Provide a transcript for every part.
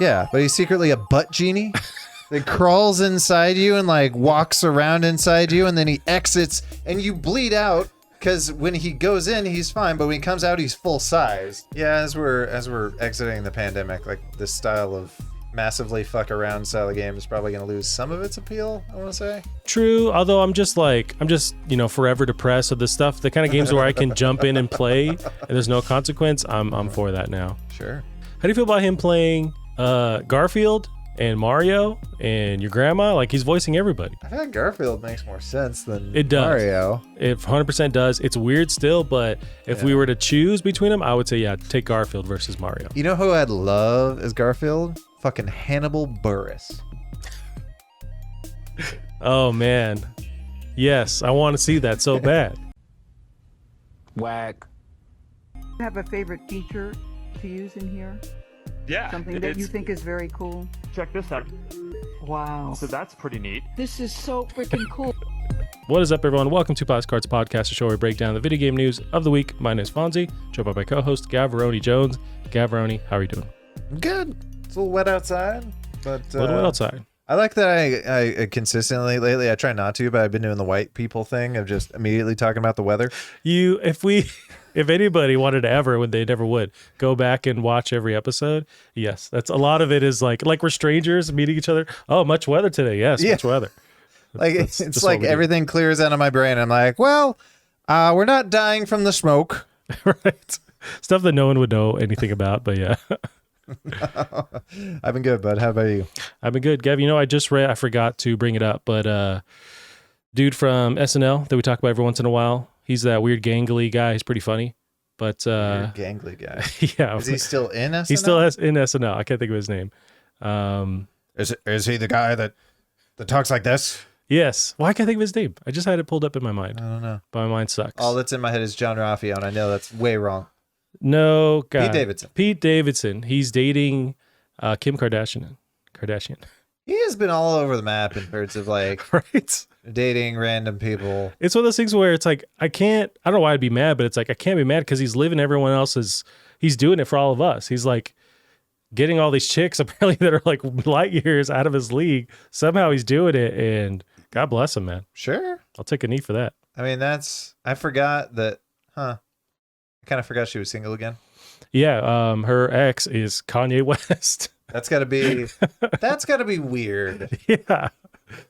Yeah, but he's secretly a butt genie that crawls inside you and like walks around inside you, and then he exits and you bleed out because when he goes in he's fine, but when he comes out he's full size. Yeah, as we're exiting the pandemic, like this style of massively fuck around style of game is probably going to lose some of its appeal, I want to say. True, although I'm just forever depressed with this stuff. The kind of games where I can jump in and play and there's no consequence, I'm for that now. Sure. How do you feel about him playing Garfield and Mario and your grandma? Like, he's voicing everybody. I feel like Garfield makes more sense than It does. Mario. It 100% does. It's weird still, but if we were to choose between them, I would say, yeah, take Garfield versus Mario. You know who I'd love as Garfield? Fucking Hannibal Buress. Oh, man. Yes, I want to see that so bad. Whack. Have a favorite feature to use in here? Yeah. Something that you think is very cool? Check this out. Wow. So that's pretty neat. This is so freaking cool. What is up, everyone? Welcome to Postcards Podcast, a show where we break down the video game news of the week. My name is Fonzie, joined by my co-host, Gavaroni Jones. Gavaroni, how are you doing? Good. It's a little wet outside, but A little bit outside. I like that I consistently lately, I try not to, but I've been doing the white people thing of just immediately talking about the weather. If anybody wanted to ever, when they never would, go back and watch every episode, yes, that's a lot of it is like we're strangers meeting each other. Oh, much weather today. Yes, Yeah. much weather. It's like everything clears out of my brain. I'm like, well, we're not dying from the smoke. Right. Stuff that no one would know anything about, but yeah. I've been good, bud. How about you? I've been good. Gav, I forgot to bring it up, but dude from SNL that we talk about every once in a while, he's that weird gangly guy. He's pretty funny, but Weird gangly guy. yeah. Is he still in SNL? He's still in SNL. I can't think of his name. Is he the guy that talks like this? Yes. Why can't I think of his name? I just had it pulled up in my mind. I don't know. But my mind sucks. All that's in my head is John Raffio, and I know that's way wrong. No, God. Pete Davidson. Pete Davidson. He's dating Kim Kardashian. He has been all over the map in terms of like Right? dating random people. It's one of those things where it's like, I don't know why I'd be mad, but it's like, I can't be mad because he's living everyone else's, he's doing it for all of us. He's like getting all these chicks apparently that are like light years out of his league. Somehow he's doing it, and God bless him, man. Sure. I'll take a knee for that. I mean, I forgot that, I kind of forgot she was single again. Yeah, her ex is Kanye West. That's gotta be weird. Yeah.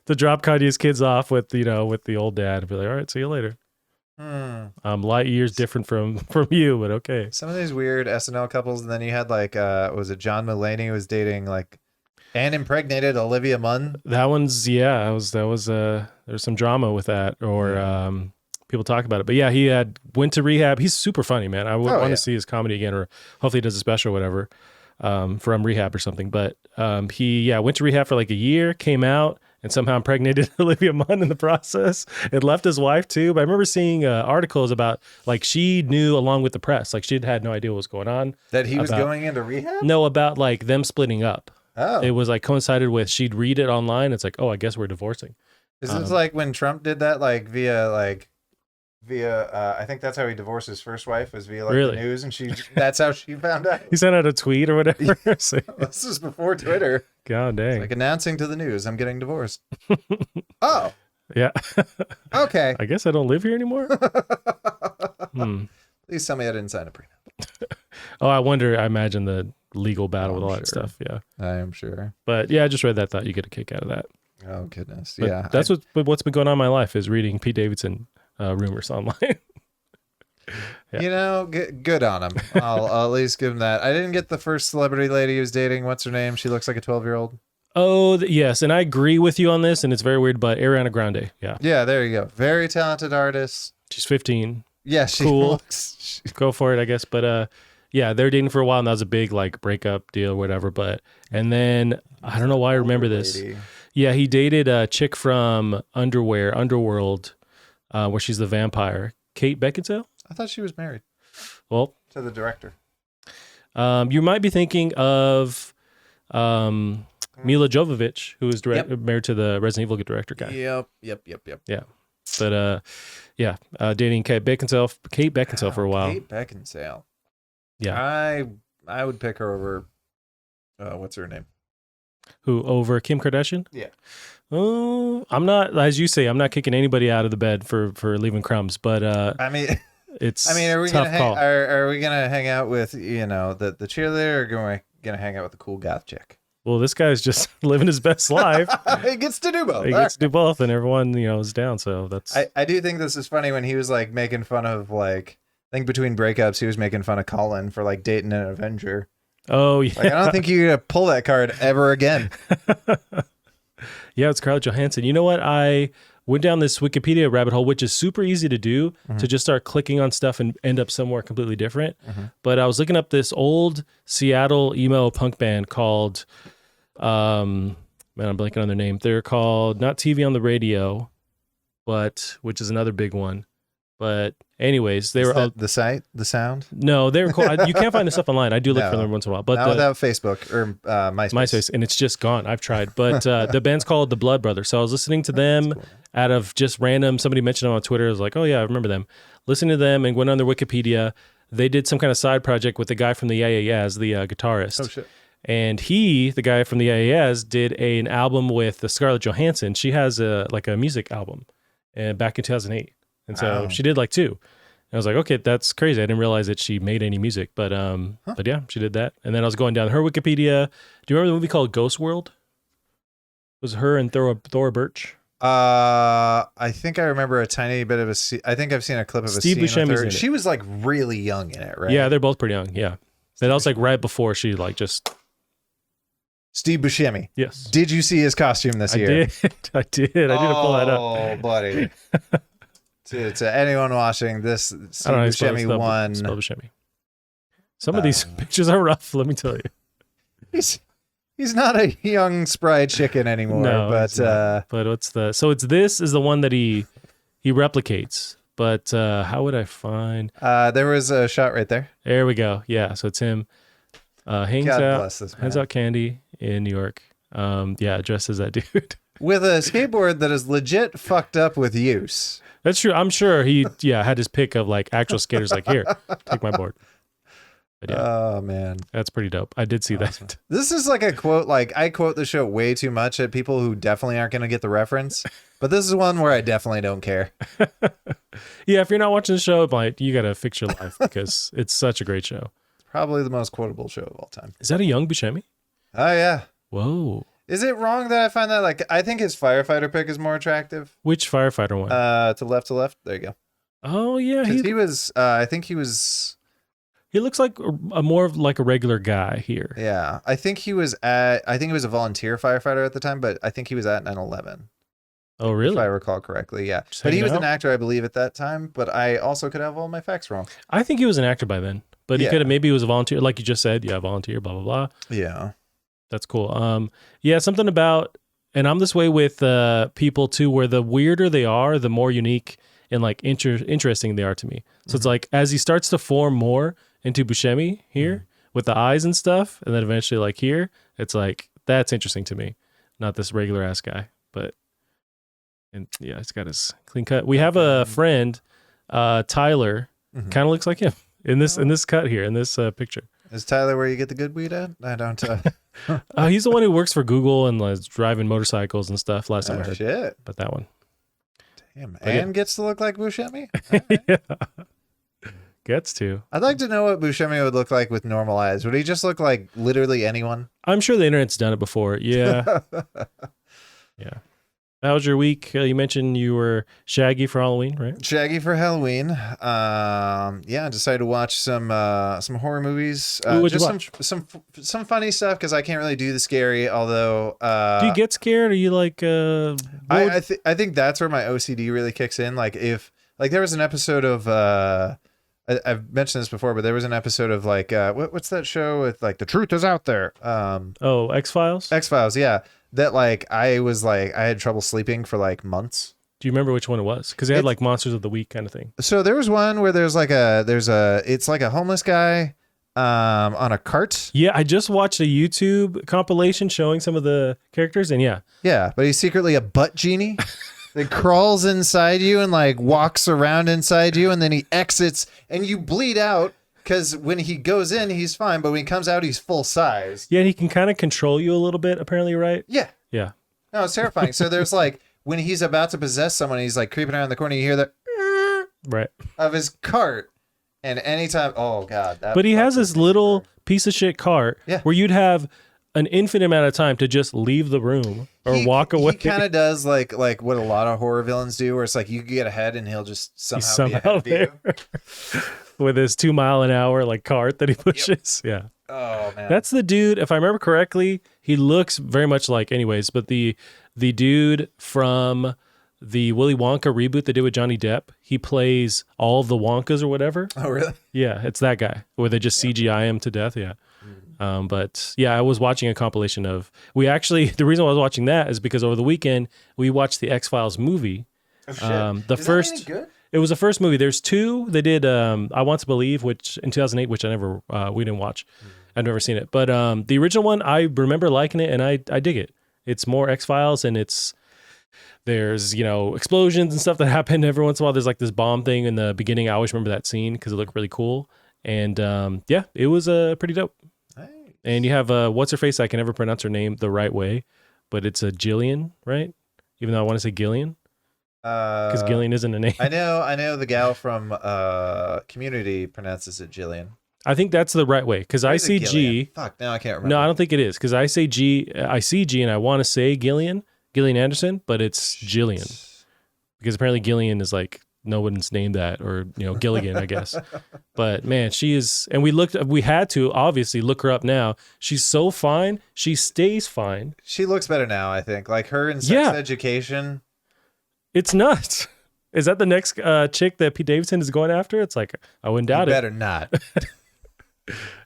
To drop Kanye's kids off with the old dad and be like, all right, see you later. Light years different from you, but okay. Some of these weird SNL couples, and then you had like, was it John Mulaney who was dating like and impregnated Olivia Munn? That one's there's some drama with that, or people talk about it. But yeah, he went to rehab. He's super funny, man. I would want to see his comedy again, or hopefully he does a special or whatever from rehab or something. But he went to rehab for like a year, came out, and somehow impregnated Olivia Munn in the process, and left his wife too. But I remember seeing articles about like she knew along with the press, like she'd had no idea what was going on. That he was going into rehab? No, about like them splitting up. Oh. It was like coincided with, she'd read it online. It's like, oh, I guess we're divorcing. Is this like when Trump did that, like via I think that's how he divorced his first wife, was via like Really? the news, and that's how she found out. He sent out a tweet or whatever. So- This is before Twitter. God dang. Like announcing to the news, I'm getting divorced. Oh, Yeah. okay. I guess I don't live here anymore. Please tell me I didn't sign a prenup. Oh, I imagine the legal battle with all that sure. stuff. Yeah. I am sure. But yeah, I just read that. Thought you get a kick out of that. Oh goodness. But yeah. That's what's been going on in my life, is reading Pete Davidson rumors online. Yeah. You know, good on him. I'll at least give him that. I didn't get the first celebrity lady he was dating. What's her name? She looks like a 12-year-old. Oh, yes. And I agree with you on this, and it's very weird, but Ariana Grande. Yeah. Yeah, there you go. Very talented artist. She's 15. Yeah, she Cool. looks. Go for it, I guess. But yeah, they're dating for a while, and that was a big like breakup deal or whatever. And then I don't know why I remember this. Lady. Yeah, he dated a chick from Underworld, where she's the vampire, Kate Beckinsale. I thought she was married Well, to the director. you might be thinking of Mila Jovovich, who is married to the Resident Evil director guy. Yep. Yeah, but dating Kate Beckinsale for a while. Kate Beckinsale. Yeah, I would pick her over What's her name? Who, over Kim Kardashian? Yeah. Oh, I'm not, as you say, I'm not kicking anybody out of the bed for leaving crumbs, but I mean, it's are we tough gonna call. are we gonna hang out with the cheerleader, or gonna hang out with the cool goth chick? Well, this guy's just living his best life. He gets to do both. He gets to do both, and everyone is down. So that's. I do think this is funny when he was like making fun of like, I think between breakups he was making fun of Colin for like dating an Avenger. Oh yeah. Like, I don't think you're gonna pull that card ever again. Yeah, it's Scarlett Johansson. You know what? I went down this Wikipedia rabbit hole, which is super easy to do, to just start clicking on stuff and end up somewhere completely different. But I was looking up this old Seattle emo punk band called, man, I'm blanking on their name. They're called not TV on the Radio, which is another big one. But anyways, they were the sound. No, they were cool. You can't find this stuff online. I do look for them once in a while, but not without Facebook or MySpace. And it's just gone. I've tried, but the band's called the Blood Brothers. So I was listening to them out of just random. Somebody mentioned them on Twitter. I was like, oh yeah, I remember them. Listening to them and went on their Wikipedia. They did some kind of side project with the guy from the Yeah Yeah Yeahs, the guitarist. Oh shit. And the guy from the Yeah Yeah Yeahs, did an album with the Scarlett Johansson. She has a music album, and back in 2008. And so she did like 2. And I was like, okay, that's crazy. I didn't realize that she made any music, but yeah, she did that. And then I was going down her Wikipedia. Do you remember the movie called Ghost World? It was her and Thora Birch. I think I remember a tiny bit of I think I've seen a clip of Steve a scene with her. Buscemi's in it. She was like really young in it, right? Yeah, they're both pretty young. Yeah. That was like right before she like just. Steve Buscemi. Yes. Did you see his costume this year? I did. I didn't pull that up. Oh, buddy. To anyone watching this, Steve Buscemi won. Spell Buscemi. Some of these pictures are rough, let me tell you. He's not a young spry chicken anymore. No, but what's this is the one that he replicates. But how would I find? There was a shot right there. There we go. Yeah, so it's him. Hangs out candy in New York. Yeah, dressed as that dude. With a skateboard that is legit fucked up with use. That's true. I'm sure he had his pick of like actual skaters like, here, take my board. But yeah, oh man, that's pretty dope. I did see that. This is like a quote, like I quote the show way too much at people who definitely aren't going to get the reference, but this is one where I definitely don't care. Yeah, if you're not watching the show, like, you got to fix your life because it's such a great show. Probably the most quotable show of all time. Is that a young Buscemi? Oh yeah. Whoa. Is it wrong that I find that, like, I think his firefighter pick is more attractive? Which firefighter one? To left. There you go. Oh yeah, he was. I think he was. He looks like a more of like a regular guy here. Yeah, I think he was at. I think he was a volunteer firefighter at the time, but I think he was at 9/11. Oh really? If I recall correctly, yeah. But he was an actor, I believe, at that time. But I also could have all my facts wrong. I think he was an actor by then, but he could have maybe he was a volunteer, like you just said. Yeah, volunteer. Blah blah blah. Yeah. That's cool. Yeah, something about, and I'm this way with people too, where the weirder they are, the more unique and like interesting they are to me. So it's like as he starts to form more into Buscemi here with the eyes and stuff, and then eventually like here, it's like that's interesting to me, not this regular ass guy. But and yeah, he's got his clean cut. We have a friend, Tyler, kind of looks like him in this cut here in this picture. Is Tyler where you get the good weed at? I don't. He's the one who works for Google and is driving motorcycles and stuff. Last time I heard. Shit. But that one. Damn. And gets to look like Buscemi? Yeah. Gets to. I'd like to know what Buscemi would look like with normal eyes. Would he just look like literally anyone? I'm sure the internet's done it before. Yeah. Yeah. How was your week? You mentioned you were Shaggy for Halloween, right? Shaggy for Halloween. Yeah, I decided to watch some horror movies. What'd you watch? Some funny stuff because I can't really do the scary. Although, do you get scared? Are you like? I think that's where my OCD really kicks in. Like if there was an episode of I've mentioned this before, but there was an episode of like what's that show with like The Truth Is Out There? X-Files. X-Files, yeah. That like I had trouble sleeping for like months. Do you remember which one it was? Because they had like Monsters of the Week kind of thing. So there was one where it's like a homeless guy on a cart. Yeah, I just watched a YouTube compilation showing some of the characters, and yeah, but he's secretly a butt genie that crawls inside you and like walks around inside you, and then he exits, and you bleed out because when he goes in, he's fine, but when he comes out, he's full size. Yeah, he can kind of control you a little bit, apparently, right? Yeah. Yeah. No, it's terrifying. So there's like when he's about to possess someone, he's like creeping around the corner. You hear the right of his cart, and anytime, oh god, but he has this little piece of shit cart where you'd have an infinite amount of time to just leave the room or walk away. He kind of does like what a lot of horror villains do, where it's like you can get ahead and he'll just somehow be ahead of you. With his 2 mile an hour like cart that he pushes. Yep. Yeah. Oh man, that's the dude. If I remember correctly, he looks very much like, anyways, but the dude from the Willy Wonka reboot they did with Johnny Depp, he plays all of the Wonkas or whatever. Oh really? Yeah, it's that guy where they just CGI him to death. Yeah. But yeah, I was watching a compilation of, the reason why I was watching that is because over the weekend we watched the X-Files movie. Oh, shit. The Is first, that any good? It was the first movie. There's two. They did I Want to Believe, which in 2008, which I never, we didn't watch. I've never seen it. But the original one, I remember liking it and I dig it. It's more X-Files and there's, explosions and stuff that happen every once in a while. There's like this bomb thing in the beginning. I always remember that scene because it looked really cool. And yeah, it was pretty dope. Nice. And you have what's her face? I can never pronounce her name the right way, but it's a Jillian, right? Even though I want to say Gillian. Because Gillian isn't a name. I know the gal from Community pronounces it Jillian. I think that's the right way because I see G. Fuck, now I can't remember. No, I don't think it is because I say G. I see G and I want to say Gillian Anderson, but it's Jillian because apparently Gillian is like no one's named that, or Gilligan, I guess. But man, she is, and we had to obviously look her up now. She's so fine. She stays fine. She looks better now, I think. Like her in Sex Education. It's nuts. Is that the next chick that Pete Davidson is going after? It's like, I wouldn't doubt it. Better not.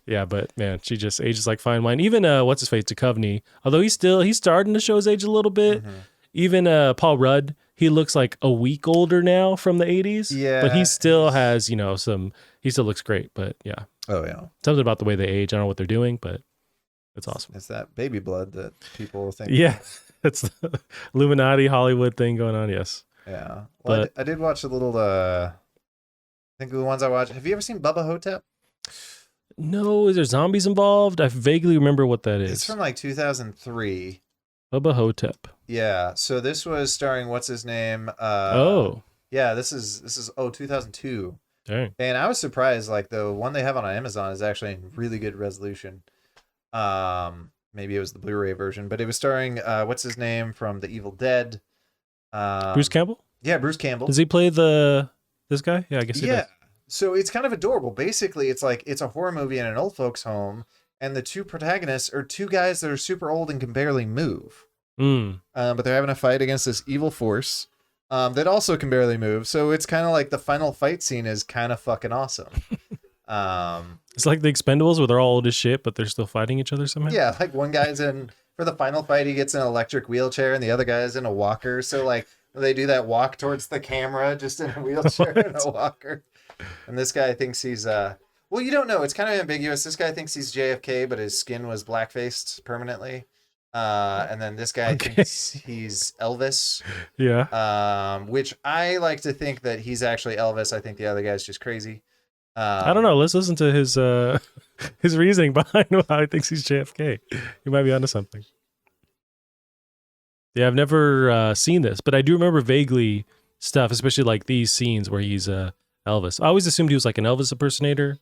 Yeah, but man, she just ages like fine wine. Even what's his face, Duchovny, although he's starting to show his age a little bit. Mm-hmm. Even Paul Rudd, he looks like a week older now from the 80s. Yeah. But he still has, he still looks great. But yeah. Oh, yeah. Something about the way they age. I don't know what they're doing, but it's awesome. It's that baby blood that people think. Yeah. It's the Illuminati Hollywood thing going on. Yes. Yeah. Well, I did watch a little, I think the ones I watched. Have you ever seen Bubba Hotep? No. Is there zombies involved? I vaguely remember what that is. It's from like 2003. Bubba Hotep. Yeah. So this was starring what's his name? Yeah. This is 2002. Dang. And I was surprised. Like the one they have on Amazon is actually in really good resolution. Maybe it was the Blu-ray version, but it was starring what's his name from The Evil Dead? Bruce Campbell? Yeah, Bruce Campbell. Does he play this guy? Yeah, I guess he does. So it's kind of adorable. Basically, it's like it's a horror movie in an old folks' home, and the two protagonists are two guys that are super old and can barely move. But they're having a fight against this evil force that also can barely move. So it's kind of like the final fight scene is kind of fucking awesome. It's like the Expendables where they're all old as shit, but they're still fighting each other somehow. Yeah, like one guy's for the final fight, he gets in an electric wheelchair, and the other guy's in a walker. So like they do that walk towards the camera just in a wheelchair and a walker. And this guy thinks he's well, you don't know. It's kind of ambiguous. This guy thinks he's JFK, but his skin was black-faced permanently. And then this guy thinks he's Elvis. Yeah. Which I like to think that he's actually Elvis. I think the other guy's just crazy. I don't know. Let's listen to his his reasoning behind why he thinks he's JFK. He might be onto something. Yeah, I've never seen this, but I do remember vaguely stuff, especially like these scenes where he's Elvis. I always assumed he was like an Elvis impersonator.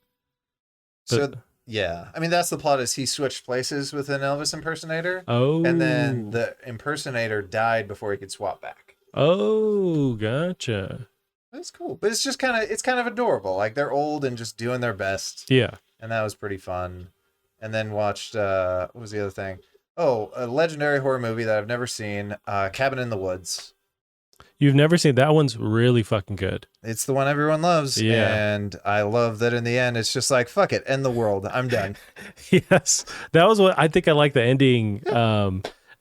So yeah, I mean that's the plot. Is he switched places with an Elvis impersonator? Oh, and then the impersonator died before he could swap back. Oh, gotcha. That's cool, but it's just kind of adorable. Like they're old and just doing their best. Yeah, and that was pretty fun. And then watched what was the other thing? Oh, a legendary horror movie that I've never seen, Cabin in the Woods. You've never seen that? One's really fucking good. It's the one everyone loves. Yeah. And I love that in the end, it's just like, fuck it, end the world. I'm done. Yes. That was what I think I like the ending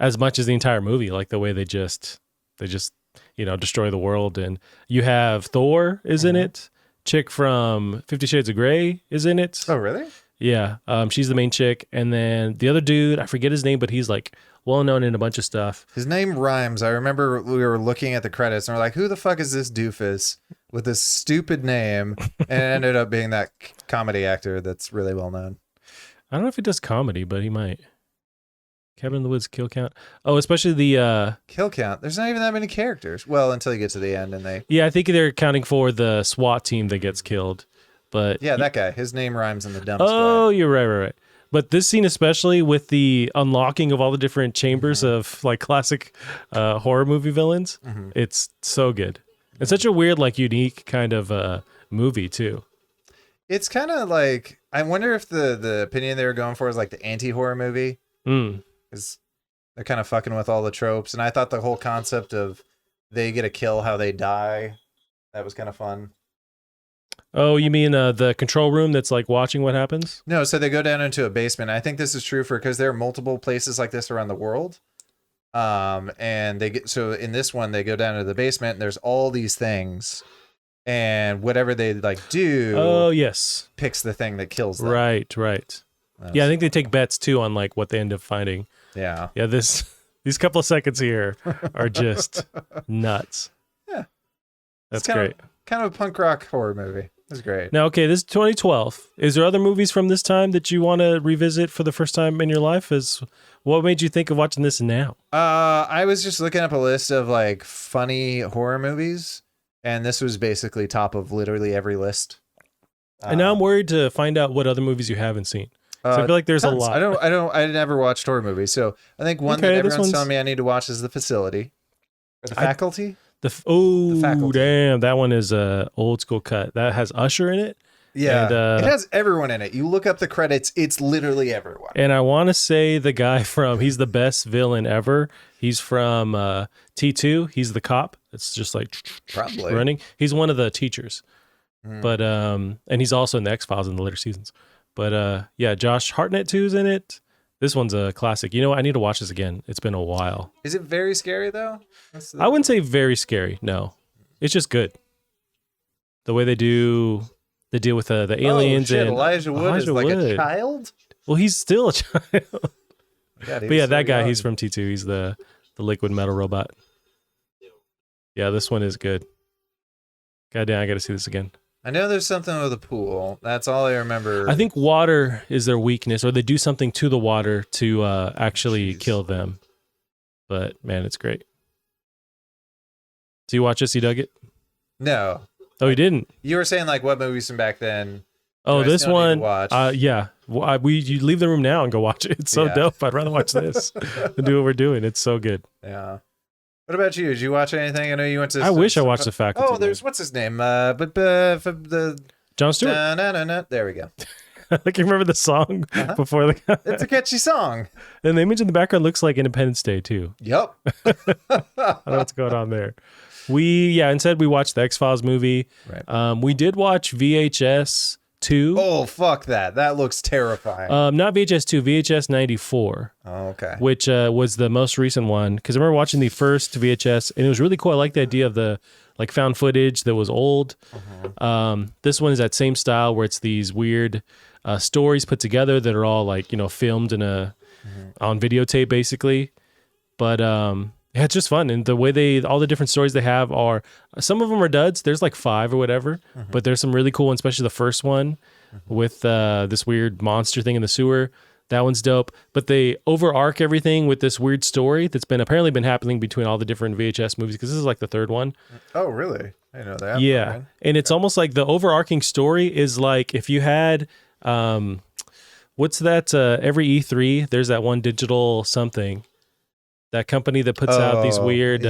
as much as the entire movie. Like the way they just destroy the world. And you have Thor is in it. Chick from 50 Shades of Grey is in it. Oh, really? Yeah. She's the main chick. And then the other dude, I forget his name, but he's like well known in a bunch of stuff. His name rhymes. I remember we were looking at the credits and we're like, who the fuck is this doofus with this stupid name, and it ended up being that comedy actor that's really well known. I don't know if he does comedy, but he might. Cabin in the Woods kill count. Oh, especially the kill count. There's not even that many characters. Well, until you get to the end, and they. Yeah, I think they're accounting for the SWAT team that gets killed. But yeah, that guy. His name rhymes in the dumbest Oh, way. you're right. But this scene, especially with the unlocking of all the different chambers of like classic horror movie villains, it's so good. It's such a weird, like unique kind of movie too. It's kind of like, I wonder if the opinion they were going for is like the anti-horror movie. Because they're kind of fucking with all the tropes. And I thought the whole concept of they get a kill how they die, that was kind of fun. Oh, you mean the control room that's like watching what happens? No, so they go down into a basement. I think this is true because there are multiple places like this around the world. And so in this one, they go down to the basement and there's all these things. And whatever they like do, oh yes, picks the thing that kills them. Right. Yeah, I think they take bets too on like what they end up finding. Yeah. These couple of seconds here are just nuts. Yeah, that's great. Kind of a punk rock horror movie. It's great. Now, okay, this is 2012. Is there other movies from this time that you want to revisit for the first time in your life? What made you think of watching this now? I was just looking up a list of like funny horror movies. And this was basically top of literally every list. And now I'm worried to find out what other movies you haven't seen. So I feel like there's tons. a lot. I never watched horror movies. So I think one that everyone's telling me I need to watch is The Facility. Or The Faculty? The Faculty. Damn, that one is a old school cut. That has Usher in it. Yeah, and, it has everyone in it. You look up the credits, it's literally everyone. And I want to say the guy he's the best villain ever. He's from T2. He's the cop. It's just like probably running. He's one of the teachers. But and he's also in the X-Files in the later seasons. But yeah, Josh Hartnett too is in it. This one's a classic. You know what? I need to watch this again. It's been a while. Is it very scary though? I wouldn't say very scary. No, it's just good. The way they deal with the aliens. Oh, shit, and Elijah Wood is like a child. Well, he's still a child. God, but yeah, that guy, he's from T2. He's the liquid metal robot. Yeah, this one is good. Goddamn, I got to see this again. I know there's something with a pool. That's all I remember. I think water is their weakness, or they do something to the water to actually kill them. But man, it's great. So you watch this? You dug it? No. Oh, you didn't? You were saying like what movies from back then? Oh, this one. Watch? Yeah. You leave the room now and go watch it. It's so dope. I'd rather watch this than do what we're doing. It's so good. Yeah. What about you? Did you watch anything? I know you went to. I wish I watched The Faculty. Oh, there's what's his name? For the Jon Stewart. There we go. Like you remember the song before the. It's a catchy song. And the image in the background looks like Independence Day too. Yep. I don't know what's going on there. Instead we watched the X-Files movie. Right. We did watch VHS 2. Oh, fuck that. That looks terrifying. Not VHS 2, VHS 94. Oh, okay. Which was the most recent one. Because I remember watching the first VHS, and it was really cool. I like the idea of the like found footage that was old. This one is that same style where it's these weird stories put together that are all like, filmed in on videotape basically. But yeah, it's just fun. And the way all the different stories they have are, some of them are duds. There's like 5 or whatever, but there's some really cool ones, especially the first one with this weird monster thing in the sewer. That one's dope. But they overarch everything with this weird story that's apparently been happening between all the different VHS movies, because this is like the 3rd one. Oh, really? I didn't know that. Yeah. Okay. And it's almost like the overarching story is like if you had, what's that? Every E3, there's that one digital something. That company that puts out these weird, they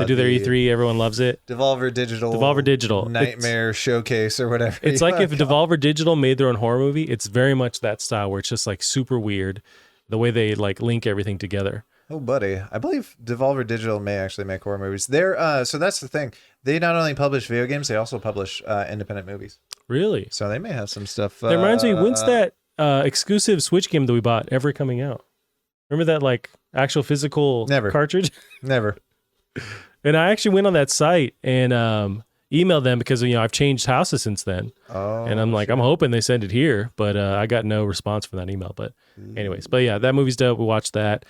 do their E3, everyone loves it. Devolver Digital. Nightmare Showcase or whatever. It's like if Devolver Digital made their own horror movie, it's very much that style where it's just like super weird, the way they like link everything together. Oh, buddy. I believe Devolver Digital may actually make horror movies. So that's the thing. They not only publish video games, they also publish independent movies. Really? So they may have some stuff. That reminds me, when's that exclusive Switch game that we bought ever coming out? Remember that like actual physical cartridge? Never. And I actually went on that site and emailed them because I've changed houses since then. Oh, and I'm like, I'm hoping they send it here, but I got no response from that email. But anyways, but yeah, that movie's dope. We watched that.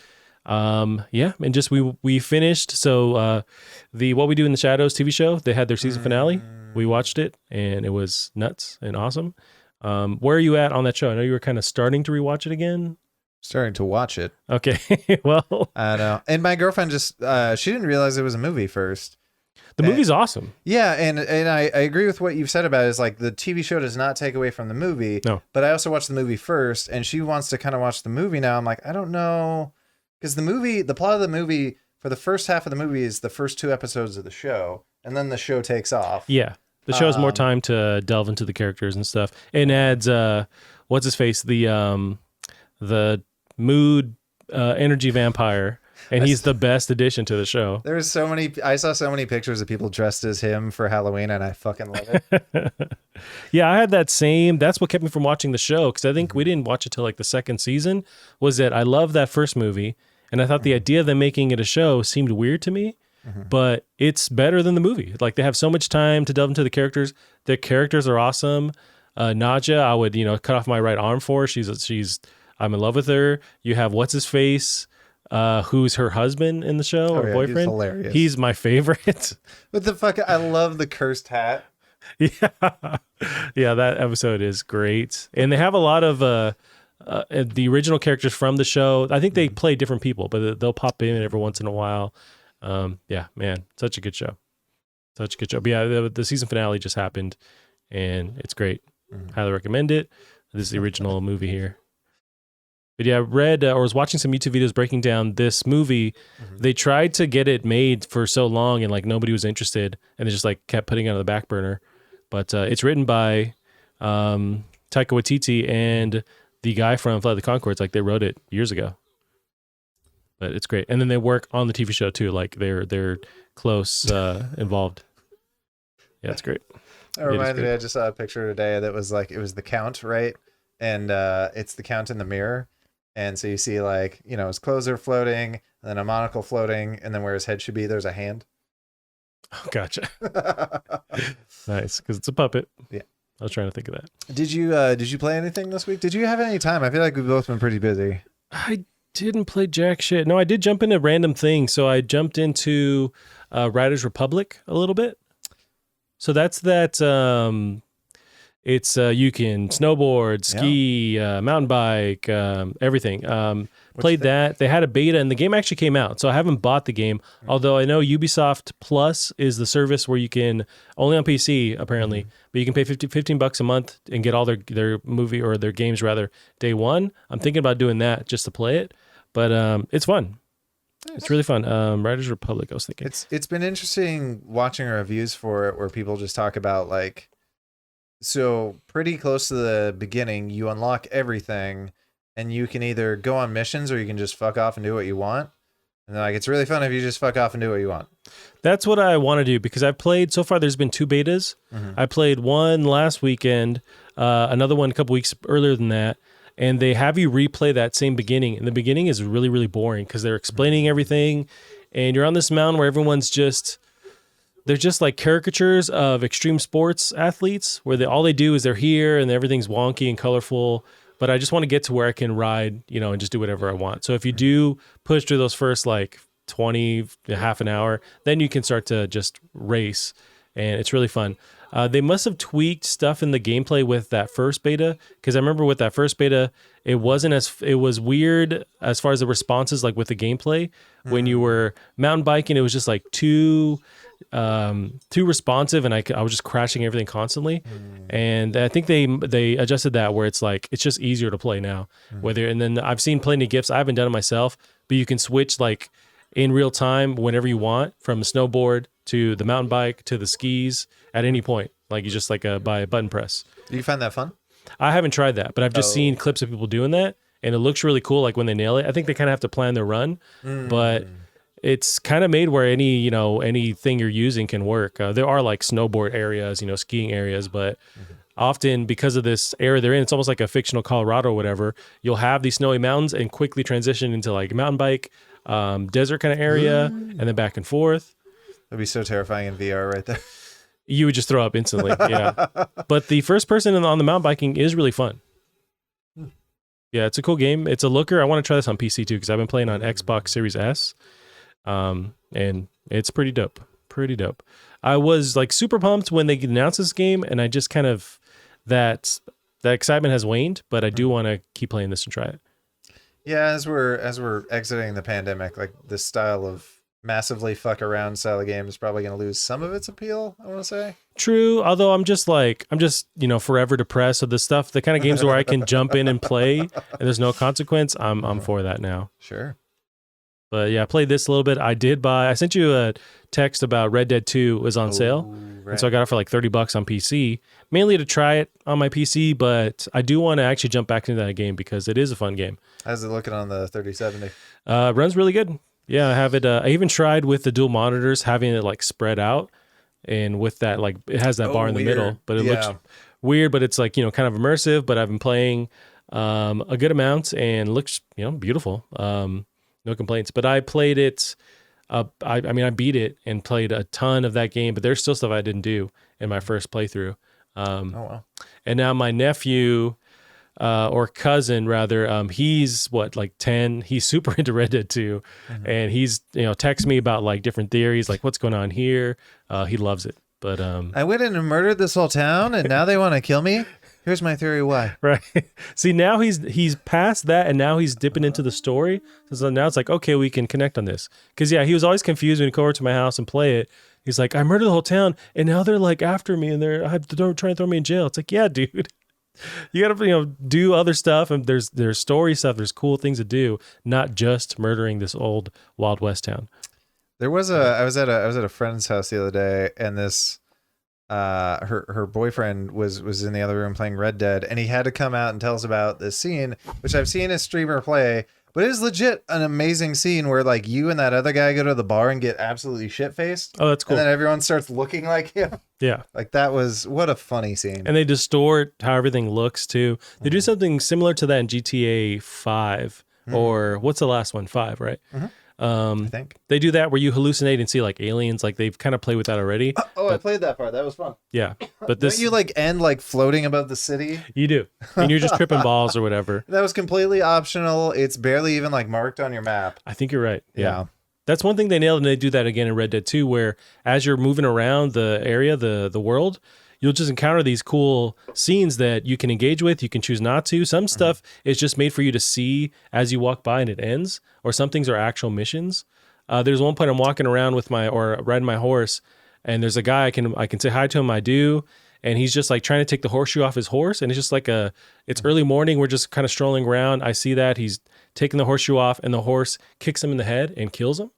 Yeah, and just we finished. So the What We Do in the Shadows TV show, they had their season finale. We watched it, and it was nuts and awesome. Where are you at on that show? I know you were kind of starting to rewatch it again. Starting to watch it. Okay, well, I know. And my girlfriend just she didn't realize it was a movie first. the movie's awesome. Yeah, and I agree with what you've said about it. Is like the TV show does not take away from the movie. No. But I also watched the movie first, and she wants to kind of watch the movie now. I'm like, I don't know, because the plot of the movie for the first half of the movie is the first 2 episodes of the show, and then the show takes off. Yeah, the show has more time to delve into the characters and stuff, and adds what's his face, the mood energy vampire. And he's the best addition to the show. There's so many. I saw so many pictures of people dressed as him for Halloween, and I fucking love it. Yeah, I had that same. That's what kept me from watching the show, because I think we didn't watch it till like the second season. Was that I love that first movie, and I thought the idea of them making it a show seemed weird to me, but it's better than the movie. Like they have so much time to delve into the characters. The characters are awesome. Nadja, I would cut off my right arm for. I'm in love with her. You have what's his face. Who's her husband in the show or boyfriend? He's hilarious. He's my favorite. What the fuck? I love the cursed hat. Yeah, that episode is great, and they have a lot of the original characters from the show. I think they play different people, but they'll pop in every once in a while. Yeah, man, such a good show, such a good show. But yeah, the season finale just happened, and it's great. Highly recommend it. This is the original movie here. But yeah, I read or was watching some YouTube videos breaking down this movie. They tried to get it made for so long, and like nobody was interested, and they just like kept putting it on the back burner. But it's written by Taika Waititi and the guy from Flight of the Conchords. Like they wrote it years ago. But it's great, and then they work on the TV show too. Like they're close involved. Yeah, it's great. That reminded me. I just saw a picture today that was like it was the Count, right? And it's the Count in the mirror. And so you see like, his clothes are floating, and then a monocle floating, and then where his head should be, there's a hand. Oh, gotcha. Nice, because it's a puppet. Yeah. I was trying to think of that. Did you play anything this week? Did you have any time? I feel like we've both been pretty busy. I didn't play jack shit. No, I did jump into random things. So I jumped into Riders Republic a little bit. So that's that... It's you can snowboard, ski, mountain bike, everything. Played that. They had a beta, and the game actually came out. So I haven't bought the game, although I know Ubisoft Plus is the service where you can, only on PC apparently, but you can pay $15 a month and get all their movie or their games rather day one. I'm thinking about doing that just to play it, but it's fun. It's really fun. Riders Republic, I was thinking. It's been interesting watching reviews for it where people just talk about like, so pretty close to the beginning, you unlock everything, and you can either go on missions or you can just fuck off and do what you want. And like, it's really fun if you just fuck off and do what you want. That's what I want to do, because I've played, so far there's been 2 betas. I played one last weekend, another one a couple weeks earlier than that, and they have you replay that same beginning. And the beginning is really, really boring because they're explaining everything, and you're on this mountain where everyone's just... They're just like caricatures of extreme sports athletes where all they do is they're here and everything's wonky and colorful. But I just want to get to where I can ride, and just do whatever I want. So if you do push through those first like 20, half an hour, then you can start to just race. And it's really fun. They must have tweaked stuff in the gameplay with that first beta, because I remember with that first beta, it was weird as far as the responses, like with the gameplay. When you were mountain biking, it was just like too responsive, and I was just crashing everything constantly. And I think they adjusted that where it's like it's just easier to play now. And then I've seen plenty of GIFs. I haven't done it myself, but you can switch like in real time whenever you want, from the snowboard to the mountain bike to the skis at any point. Like you just by a button press. Do you find that fun? I haven't tried that, but I've just seen clips of people doing that, and it looks really cool. Like when they nail it, I think they kind of have to plan their run, but it's kind of made where anything you're using can work. There are like snowboard areas, skiing areas, but often because of this area they're in, it's almost like a fictional Colorado or whatever. You'll have these snowy mountains and quickly transition into like mountain bike, desert kind of area, and then back and forth. That'd be so terrifying in VR right there. You would just throw up instantly. Yeah. But the first person on the mountain biking is really fun. Yeah, it's a cool game. It's a looker. I want to try this on PC too because I've been playing on Xbox Series S, and it's pretty dope. Pretty dope. I was like super pumped when they announced this game, and I just kind of that excitement has waned. But I do want to keep playing this and try it. Yeah, as we're exiting the pandemic, like this style of massively fuck around style of game is probably going to lose some of its appeal, I want to say. True, although I'm just forever depressed. So the kind of games where I can jump in and play and there's no consequence, I'm for that now. Sure. But yeah, I played this a little bit. I sent you a text about Red Dead 2 was on sale. Right. And so I got it for like $30 on PC, mainly to try it on my PC, but I do want to actually jump back into that game because it is a fun game. How's it looking on the 3070? Runs really good. Yeah, I have it. I even tried with the dual monitors, having it like spread out, and with that, like it has that bar in the middle, but it looks weird. But it's like kind of immersive. But I've been playing a good amount and looks beautiful. No complaints. But I played it. I beat it and played a ton of that game. But there's still stuff I didn't do in my first playthrough. Oh wow! And now my nephew. Or cousin rather, he's like 10. He's super into Red Dead 2, and he's texts me about like different theories, like what's going on here. He loves it, but I went in and murdered this whole town, and now they want to kill me. Here's my theory why. Right. See, now he's past that, and now he's dipping into the story. So now it's like, okay, we can connect on this. Because he was always confused when he'd go over to my house and play it. He's like, I murdered the whole town, and now they're like after me, and they're trying to throw me in jail. It's like, yeah, dude. You gotta do other stuff, and there's story stuff, there's cool things to do, not just murdering this old Wild West town. There was I was at a friend's house the other day, and this her boyfriend was in the other room playing Red Dead, and he had to come out and tell us about this scene, which I've seen a streamer play, but it is legit an amazing scene where like you and that other guy go to the bar and get absolutely shit faced. Oh, that's cool. And then everyone starts looking like him. Yeah. Like that was what a funny scene. And they distort how everything looks too. They do something similar to that in GTA 5 or what's the last one? 5, right? I think they do that where you hallucinate and see like aliens. Like they've kind of played with that already. I played that part. That was fun. Yeah, but this don't you like end like floating above the city? You do, and you're just tripping balls or whatever. That was completely optional. It's barely even like marked on your map. I think you're right. Yeah. That's one thing they nailed, and they do that again in Red Dead 2, where as you're moving around the area, the world, you'll just encounter these cool scenes that you can engage with. You can choose not to. Some stuff is just made for you to see as you walk by and it ends, or some things are actual missions. There's one point I'm walking around riding my horse, and there's a guy I can say hi to him. I do. And he's just like trying to take the horseshoe off his horse. And it's just like it's early morning. We're just kind of strolling around. I see that he's taking the horseshoe off, and the horse kicks him in the head and kills him.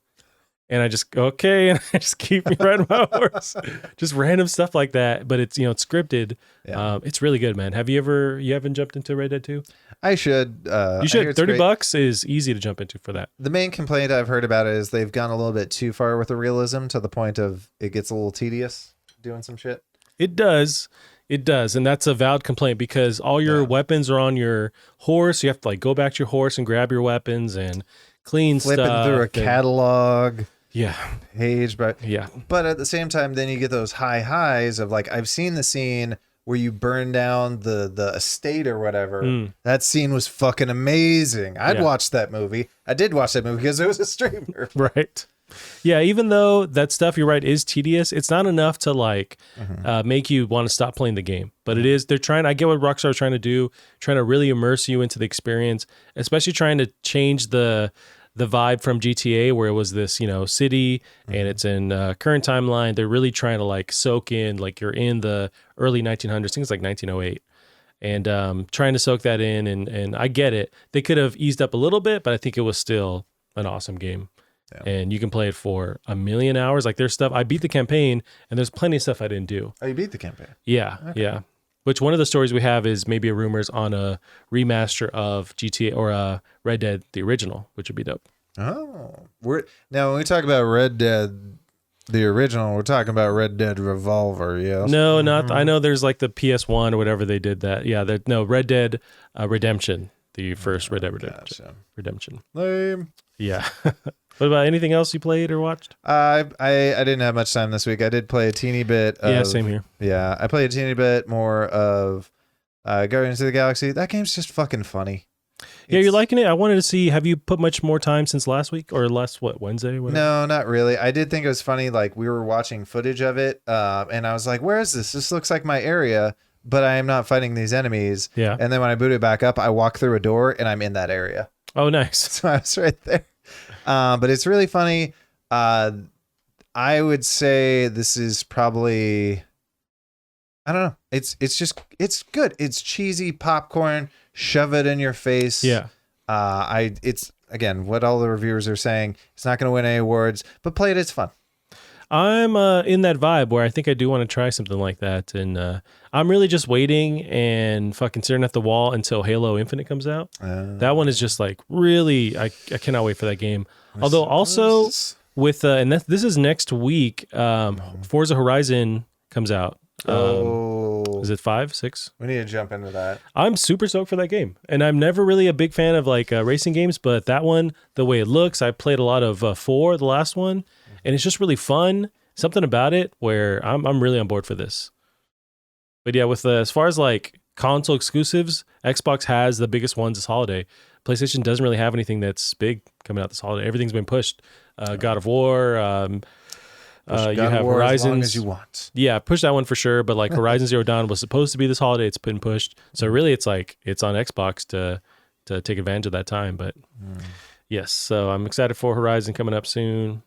And I just go, okay, and I just keep riding my horse. Just random stuff like that. But it's it's scripted. Yeah. It's really good, man. You haven't jumped into Red Dead 2? I should. You should. $30 is easy to jump into for that. The main complaint I've heard about it is they've gone a little bit too far with the realism to the point of it gets a little tedious doing some shit. It does. And that's a valid complaint because all your weapons are on your horse. You have to like go back to your horse and grab your weapons and clean flipping stuff. Through a catalog. Yeah. Page, but yeah. But at the same time, then you get those high highs of like, I've seen the scene where you burn down the estate or whatever. That scene was fucking amazing. I'd watch that movie. I did watch that movie because it was a streamer. Right. Yeah, even though that stuff, you're right, is tedious, it's not enough to like make you want to stop playing the game. But it is, I get what Rockstar's trying to do, trying to really immerse you into the experience, especially trying to change the vibe from GTA where it was this, city and it's in current timeline. They're really trying to like soak in, like you're in the early 1900s, I think it's like 1908. And trying to soak that in. And I get it. They could have eased up a little bit, but I think it was still an awesome game. Yeah. And you can play it for 1,000,000 hours. Like there's stuff, I beat the campaign and there's plenty of stuff I didn't do. Oh, you beat the campaign? Yeah. Okay. Yeah. Which one of the stories we have is maybe a rumors on a remaster of GTA or Red Dead, the original, which would be dope. Oh, now when we talk about Red Dead, the original, we're talking about Red Dead Revolver, yes? No, not. I know there's like the PS1 or whatever they did that. Yeah, Red Dead Redemption, the first Red Dead Redemption. Lame. Yeah. What about anything else you played or watched? I didn't have much time this week. I did play a teeny bit. Same here. Yeah, I played a teeny bit more of Guardians of the Galaxy. That game's just fucking funny. Yeah, you're liking it. I wanted to see. Have you put much more time since last week or last Wednesday? Whatever? No, not really. I did think it was funny. Like we were watching footage of it, and I was like, "Where is this? This looks like my area." But I am not fighting these enemies. Yeah. And then when I boot it back up, I walk through a door and I'm in that area. Oh, nice. So I was right there. But it's really funny. I would say this is probably, I don't know. It's good. It's cheesy popcorn. Shove it in your face. Yeah. It's again what all the reviewers are saying. It's not going to win any awards, but play it. It's fun. I'm in that vibe where I think I do want to try something like that, and I'm really just waiting and fucking staring at the wall until Halo Infinite comes out. That one is just like really, I cannot wait for that game. Although also with and this is next week, Forza Horizon comes out. Is it 5, 6? We need to jump into that. I'm super stoked for that game, and I'm never really a big fan of like racing games, but that one, the way it looks, I played a lot of 4, the last one. And it's just really fun. Something about it where I'm really on board for this. But yeah, with as far as like console exclusives, Xbox has the biggest ones this holiday. PlayStation doesn't really have anything that's big coming out this holiday. Everything's been pushed. God of War. You have Horizon. As long as you want. Yeah, push that one for sure. But like Horizon Zero Dawn was supposed to be this holiday. It's been pushed. So really, it's like it's on Xbox to take advantage of that time. But yes, so I'm excited for Horizon coming up soon.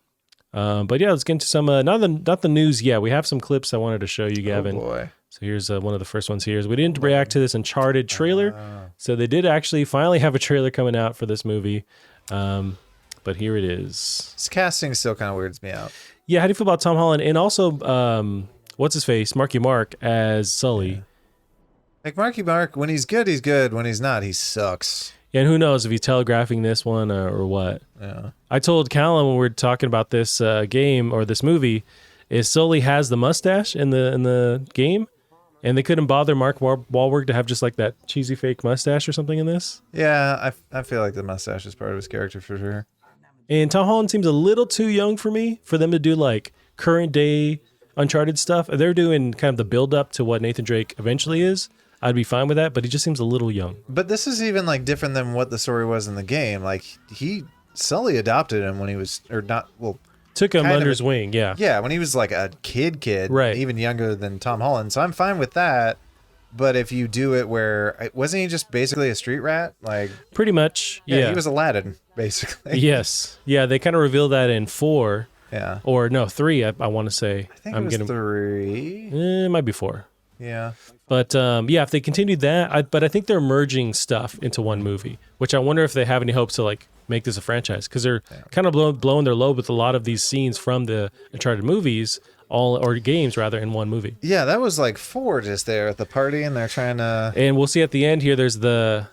But yeah, let's get into some not the news yet. We have some clips I wanted to show you, Gavin. Oh boy. So here's one of the first ones here. We didn't react to this Uncharted trailer. So they did actually finally have a trailer coming out for this movie. But here it is. This casting still kind of weirds me out. Yeah, how do you feel about Tom Holland and also what's his face, Marky Mark as Sully? Yeah. Like Marky Mark, when he's good, he's good. When he's not, he sucks. And who knows if he's telegraphing this one or what. Yeah. I told Callum when we were talking about this game or this movie, is Sully has the mustache in the game, and they couldn't bother Mark Wahlberg to have just like that cheesy fake mustache or something in this. Yeah, I feel like the mustache is part of his character for sure. And Tom Holland seems a little too young for me for them to do like current day Uncharted stuff. They're doing kind of the build up to what Nathan Drake eventually is. I'd be fine with that, but he just seems a little young. But this is even like different than what the story was in the game. Like Sully adopted him when he was, or not, well, took him under his wing, yeah. Yeah, when he was like a kid, right, even younger than Tom Holland. So I'm fine with that. But if you do it where, wasn't he just basically a street rat? Like pretty much, yeah. He was Aladdin, basically. Yes, yeah. They kind of revealed that in 4. Yeah. Or no, 3. I want to say. I think it was 3. It might be 4. Yeah. But yeah, if they continued that, but I think they're merging stuff into one movie, which I wonder if they have any hopes to like make this a franchise, because they're kind of blowing their load with a lot of these scenes from the Uncharted movies, or games rather, in one movie. Yeah, that was like 4 just there at the party, and they're trying to. And we'll see at the end here. There's the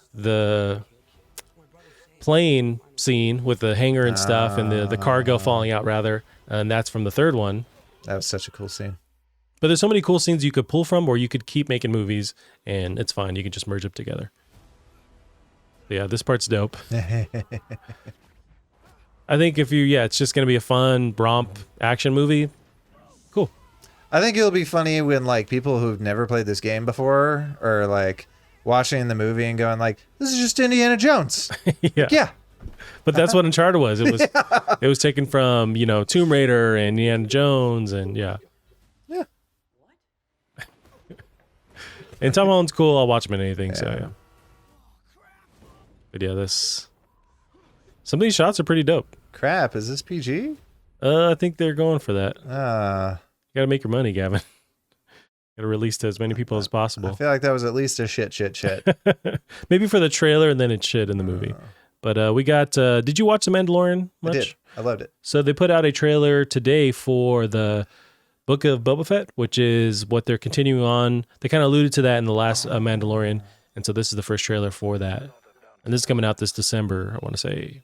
plane scene with the hangar and stuff, and the cargo falling out rather, and that's from the 3rd one. That was such a cool scene. But there's so many cool scenes you could pull from, or you could keep making movies, and it's fine. You can just merge them together. But yeah, this part's dope. I think it's just going to be a fun, romp action movie. Cool. I think it'll be funny when like people who've never played this game before are like watching the movie and going like, this is just Indiana Jones. Yeah. But that's what Uncharted was. It was It was taken from, Tomb Raider and Indiana Jones, and yeah. And Tom Holland's cool. I'll watch him in anything. So yeah. But yeah, some of these shots are pretty dope. Crap, is this PG? I think they're going for that. You gotta make your money, Gavin. Gotta release to as many people as possible. I feel like that was at least a shit. Maybe for the trailer, and then it's shit in the movie. But we got. Did you watch The Mandalorian much? I did. I loved it. So they put out a trailer today for the Book of Boba Fett, which is what they're continuing on. They kind of alluded to that in the last Mandalorian, and so this is the first trailer for that. And this is coming out this December, I want to say.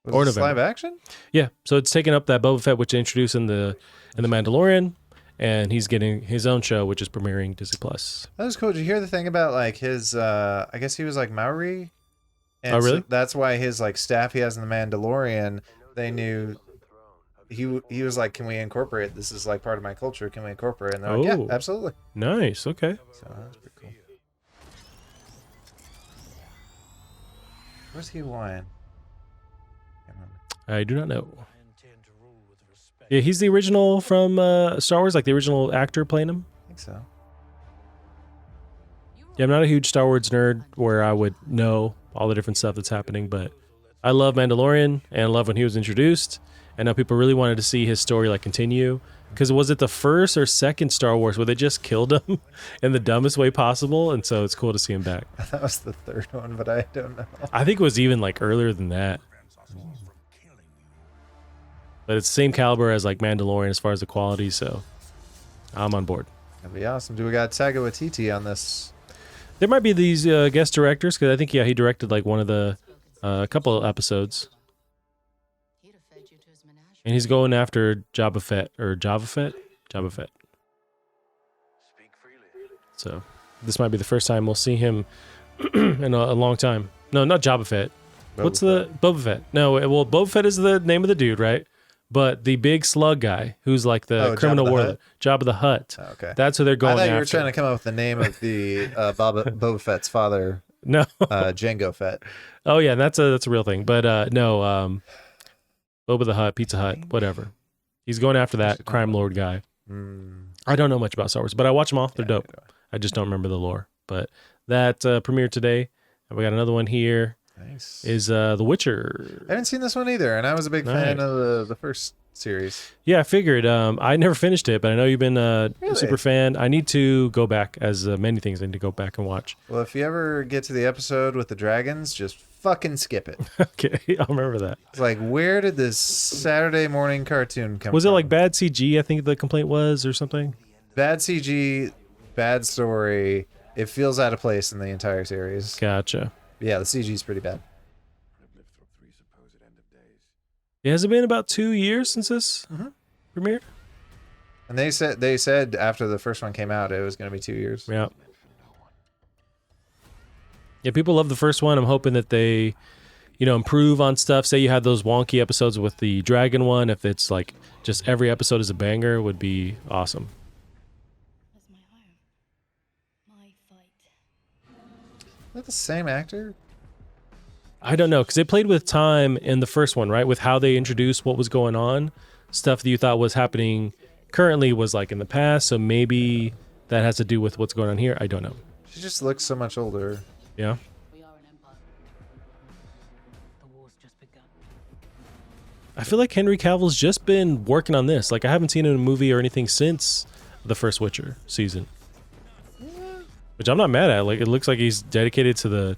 Or November. Live action? Yeah, so it's taking up that Boba Fett, which they introduced in the Mandalorian, and he's getting his own show, which is premiering Disney Plus. That was cool. Did you hear the thing about like his? I guess he was like Maori. And oh, really? So that's why his like staff he has in the Mandalorian. They knew. He was like, can we incorporate this? Is like part of my culture. Can we incorporate? And they're like, yeah, absolutely. Nice. Okay. So that's pretty cool. Where's he Hawaiian? I do not know. Yeah, he's the original from Star Wars, like the original actor playing him. I think so. Yeah, I'm not a huge Star Wars nerd where I would know all the different stuff that's happening, but I love Mandalorian and I love when he was introduced. And now people really wanted to see his story like continue. Because was it the first or second Star Wars where they just killed him in the dumbest way possible? And so it's cool to see him back. That was the third one, but I don't know. I think it was even like earlier than that. But it's the same caliber as like Mandalorian as far as the quality, so I'm on board. That'd be awesome. Do we got Taika Waititi on this? There might be these guest directors, because I think, yeah, he directed like one of the couple of episodes. And he's going after Jabba Fett, or Jabba Fett? Jabba Fett. So this might be the first time we'll see him in a long time. No, not Jabba Fett. Boba Fett. No, well, Boba Fett is the name of the dude, right? But the big slug guy, who's like the criminal warlord, Jabba the Hutt. Oh, okay. That's who they're going after. I thought you were trying to come up with the name of the Boba Fett's father. No. Jango Fett. Oh yeah, that's a real thing. But no, Boba the Hutt, Pizza Hut, whatever. He's going after that crime lord guy. I don't know much about Star Wars, but I watch them all. They're dope. I just don't remember the lore. But that premiered today. And we got another one here. Nice. Is The Witcher. I haven't seen this one either, and I was a big fan of the first series. Yeah, I figured. I never finished it, but I know you've been a super fan. I need to go back, as many things I need to go back and watch. Well, if you ever get to the episode with the dragons, just fucking skip it. Okay, I'll remember that. It's like, where did this Saturday morning cartoon come from? Was it like bad CG, I think the complaint was, or something? Bad CG, bad story. It feels out of place in the entire series. Gotcha. Yeah, the CG is pretty bad. Yeah, has it been about 2 years since this premiered? And they said after the first one came out, it was going to be 2 years. Yeah. Yeah, people love the first one. I'm hoping that they, improve on stuff. Say you had those wonky episodes with the dragon one. If it's like just every episode is a banger, would be awesome. Is that the same actor? I don't know, because they played with time in the first one, right? With how they introduced what was going on. Stuff that you thought was happening currently was like in the past, so maybe that has to do with what's going on here. I don't know. She just looks so much older. Yeah. I feel like Henry Cavill's just been working on this. Like, I haven't seen him in a movie or anything since the first Witcher season. Which I'm not mad at. Like, it looks like he's dedicated to the,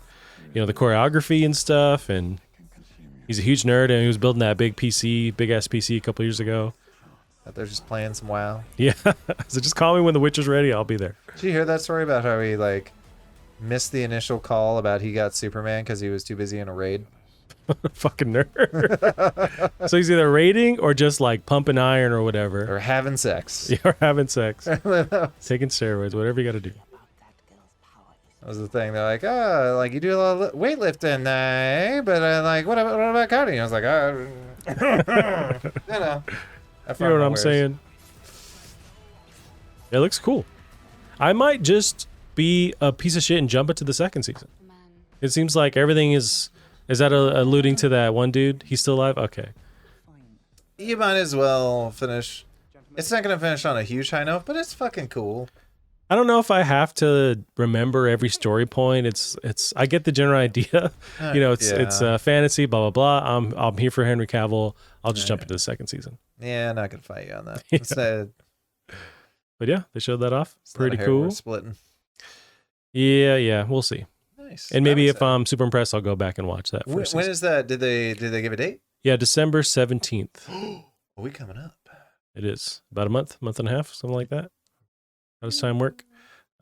the choreography and stuff, and he's a huge nerd, and he was building that big ass PC a couple years ago. That they're just playing some WoW. Yeah. So just call me when the Witcher's ready. I'll be there. Did you hear that story about how he missed the initial call about he got Superman because he was too busy in a raid? Fucking nerd. So he's either raiding or just like pumping iron or whatever. Or having sex. Yeah, or having sex. Taking steroids, whatever you got to do. That was the thing. They're like, you do a lot of weightlifting, but what about cutting? I was like, you know what I'm saying? It looks cool. I might just be a piece of shit and jump into the second season. It seems like everything is that alluding to that one dude? He's still alive? Okay. You might as well finish. It's not going to finish on a huge high note, but it's fucking cool. I don't know if I have to remember every story point. It's I get the general idea. It's fantasy, blah blah blah. I'm here for Henry Cavill. I'll just jump into the second season. Yeah, not gonna fight you on that. But yeah, they showed that off. It's pretty cool. Splitting. Yeah, we'll see. Nice. And maybe if I'm super impressed, I'll go back and watch that. When is that? Did they give a date? Yeah, December 17th. Are we coming up? It is about a month and a half, something like that. How does time work?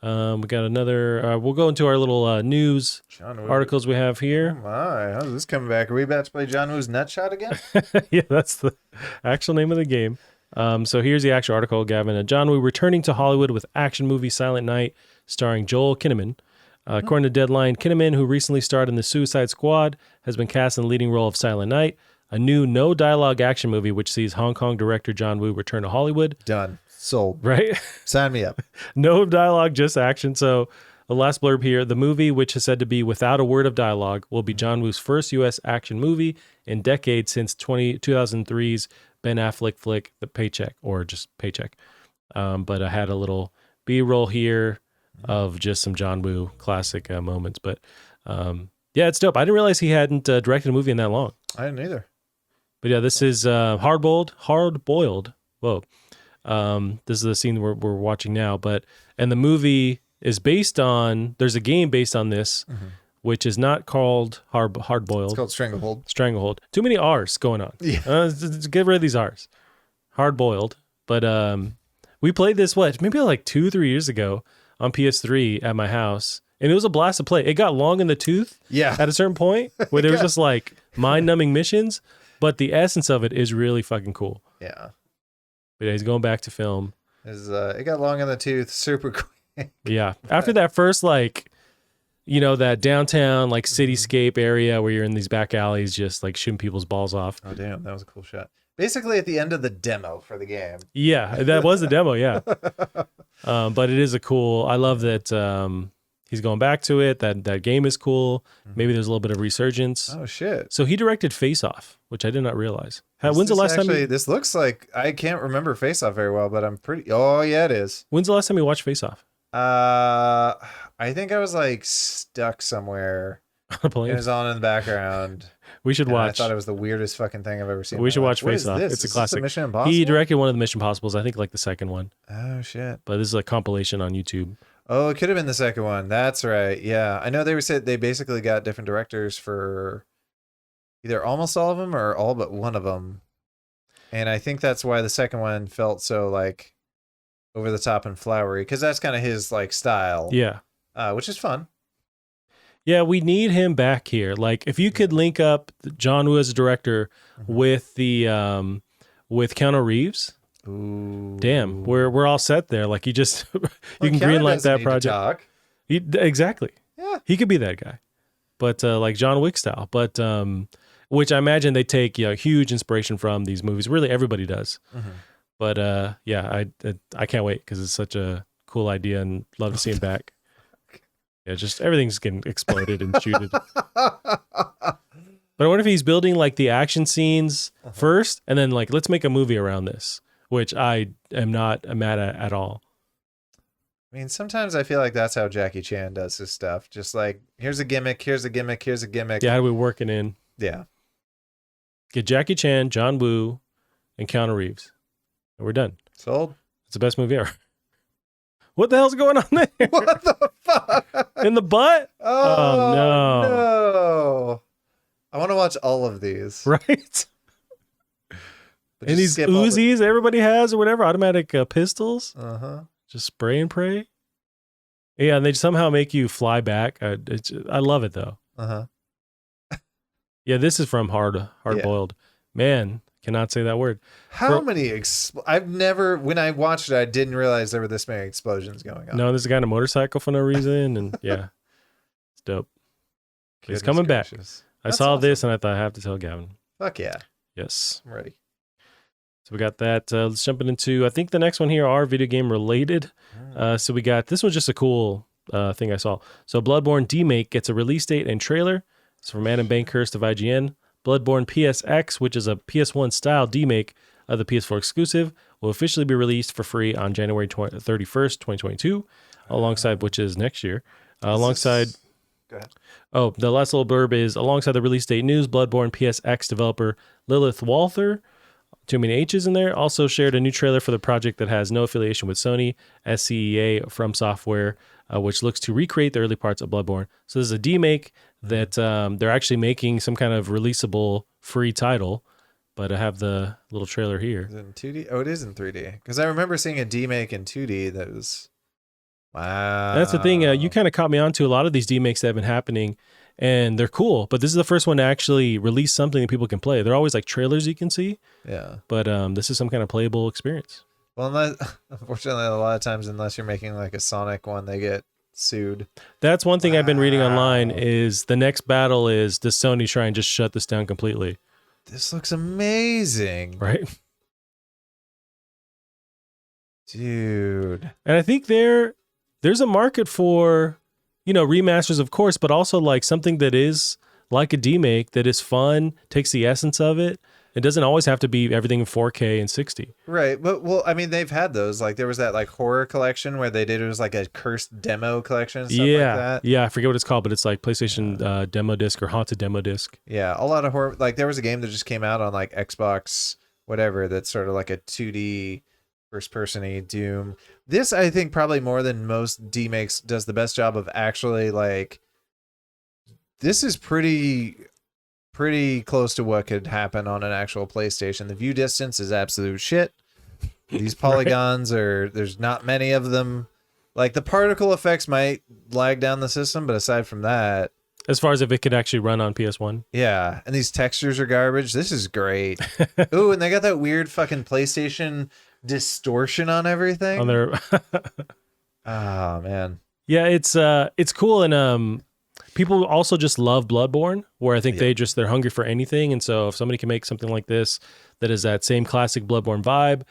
We got another. We'll go into our little news articles we have here. Oh my, how's this coming back? Are we about to play John Woo's Nutshot again? Yeah, that's the actual name of the game. So here's the actual article, Gavin. John Woo returning to Hollywood with action movie Silent Night, starring Joel Kinnaman. According to Deadline, Kinnaman, who recently starred in The Suicide Squad, has been cast in the leading role of Silent Night, a new no-dialogue action movie which sees Hong Kong director John Woo return to Hollywood. Done. Sold. Right? Sign me up. No dialogue, just action. So The last blurb here, the movie, which is said to be without a word of dialogue, will be John Woo's first U.S. action movie in decades since 2003's Ben Affleck flick, The Paycheck, or just Paycheck. But I had a little B-roll here of just some John Woo classic moments. But yeah, it's dope. I didn't realize he hadn't directed a movie in that long. I didn't either. But yeah, this is hard-boiled. Whoa. This is the scene we're watching now. And the movie is based on, there's a game based on this, which is not called hard-boiled. It's called Stranglehold. Stranglehold. Too many R's going on. Yeah. Get rid of these R's. Hard-boiled. But we played this, maybe like 2-3 years ago on PS3 at my house. And it was a blast to play. It got long in the tooth at a certain point where there was just like mind-numbing missions. But the essence of it is really fucking cool. Yeah. But yeah, he's going back to film. It got long in the tooth super quick. Yeah. After that first, like, that downtown, like, cityscape area where you're in these back alleys just, like, shooting people's balls off. Oh, damn. That was a cool shot. Basically at the end of the demo for the game. Yeah. That was the demo, yeah. But it is I love that he's going back to it. That game is cool. Maybe there's a little bit of resurgence. Oh, shit. So he directed Face Off, which I did not realize. When's the last time? This looks like, I can't remember Face Off very well, but I'm pretty. Oh, yeah, it is. When's the last time you watched Face Off? I think I was like stuck somewhere. It was on in the background. We should watch. I thought it was the weirdest fucking thing I've ever seen. We should watch Face Off. It's a classic. Mission Impossible? He directed one of the Mission Impossibles. I think like the second one. Oh shit! But this is a compilation on YouTube. Oh, it could have been the second one. That's right. Yeah, I know they basically got different directors for either almost all of them or all but one of them, and I think that's why the second one felt so like over the top and flowery, because that's kind of his like style. Yeah. Which is fun. Yeah, we need him back here. Like, if you could link up John Woo as a director with the with Keanu Reeves, ooh, damn, we're all set there. Like, you just you can greenlight that project. Exactly. Yeah, he could be that guy, but like John Wick style. But which I imagine they take huge inspiration from these movies. Really, everybody does. But yeah, I can't wait because it's such a cool idea and love to see him back. Yeah, just everything's getting exploded and shooted. But I wonder if he's building like the action scenes first, and then like let's make a movie around this, which I am not mad at all. I mean, sometimes I feel like that's how Jackie Chan does his stuff. Just like, here's a gimmick, here's a gimmick, here's a gimmick. Yeah, how do we work it in? Yeah. Get Jackie Chan, John Woo, and Keanu Reeves. And we're done. Sold. It's the best movie ever. What the hell's going on there? What the fuck? In the butt? Oh, no. I want to watch all of these. Right? And these Uzis everybody has or whatever, automatic pistols. Just spray and pray. Yeah, and they somehow make you fly back. I love it though. Yeah, this is from Hard Boiled. Man, cannot say that word. I've never, when I watched it, I didn't realize there were this many explosions going on. No, there's a guy on a motorcycle for no reason, and yeah, it's dope. He's coming back. I saw this and I thought I have to tell Gavin. Fuck yeah. Yes. I'm ready. So we got that. Let's jump into, I think the next one here are video game related. So we got, this was just a cool thing I saw. So Bloodborne D-Make gets a release date and trailer. It's from Adam Bankhurst of IGN. Bloodborne PSX, which is a PS1 style D-Make of the PS4 exclusive, will officially be released for free on January 31st, 2022, alongside, which is next year, alongside... Go ahead. Oh, the last little blurb is, alongside the release date news, Bloodborne PSX developer Lilith Walther, too many H's in there, also shared a new trailer for the project that has no affiliation with Sony, SCEA from Software, which looks to recreate the early parts of Bloodborne. So this is a D-Make that they're actually making some kind of releasable free title, but I have the little trailer here. Is it in 2D? Oh, it is in 3D. Because I remember seeing a D-Make in 2D that was... Wow. That's the thing. You kind of caught me on to a lot of these D-Makes that have been happening, and they're cool, but this is the first one to actually release something that people can play. They're always like trailers you can see. Yeah. But this is some kind of playable experience. Well, unfortunately, a lot of times, unless you're making like a Sonic one, they get sued. That's one thing I've been reading online is the next battle is, does Sony try and just shut this down completely? This looks amazing. Right? Dude. And I think there's a market for remasters, of course, but also like something that is like a demake that is fun, takes the essence of it. It doesn't always have to be everything in 4K and 60. Right. But I mean, they've had those. Like there was that like horror collection where it was like a cursed demo collection, stuff like that. Yeah, I forget what it's called, but it's like PlayStation demo disc or haunted demo disc. Yeah, a lot of horror. Like there was a game that just came out on like Xbox, whatever, that's sort of like a 2D first-person-y Doom. This, I think, probably more than most demakes, does the best job of actually like. This is pretty close to what could happen on an actual PlayStation. The view distance is absolute shit. These polygons there's not many of them. Like the particle effects might lag down the system, but aside from that, as far as if it could actually run on PS1. Yeah, and these textures are garbage. This is great. Ooh, and they got that weird fucking PlayStation distortion on everything. On their Oh man. Yeah, it's cool, and people also just love Bloodborne, where I think they're hungry for anything. And so if somebody can make something like this that is that same classic Bloodborne vibe,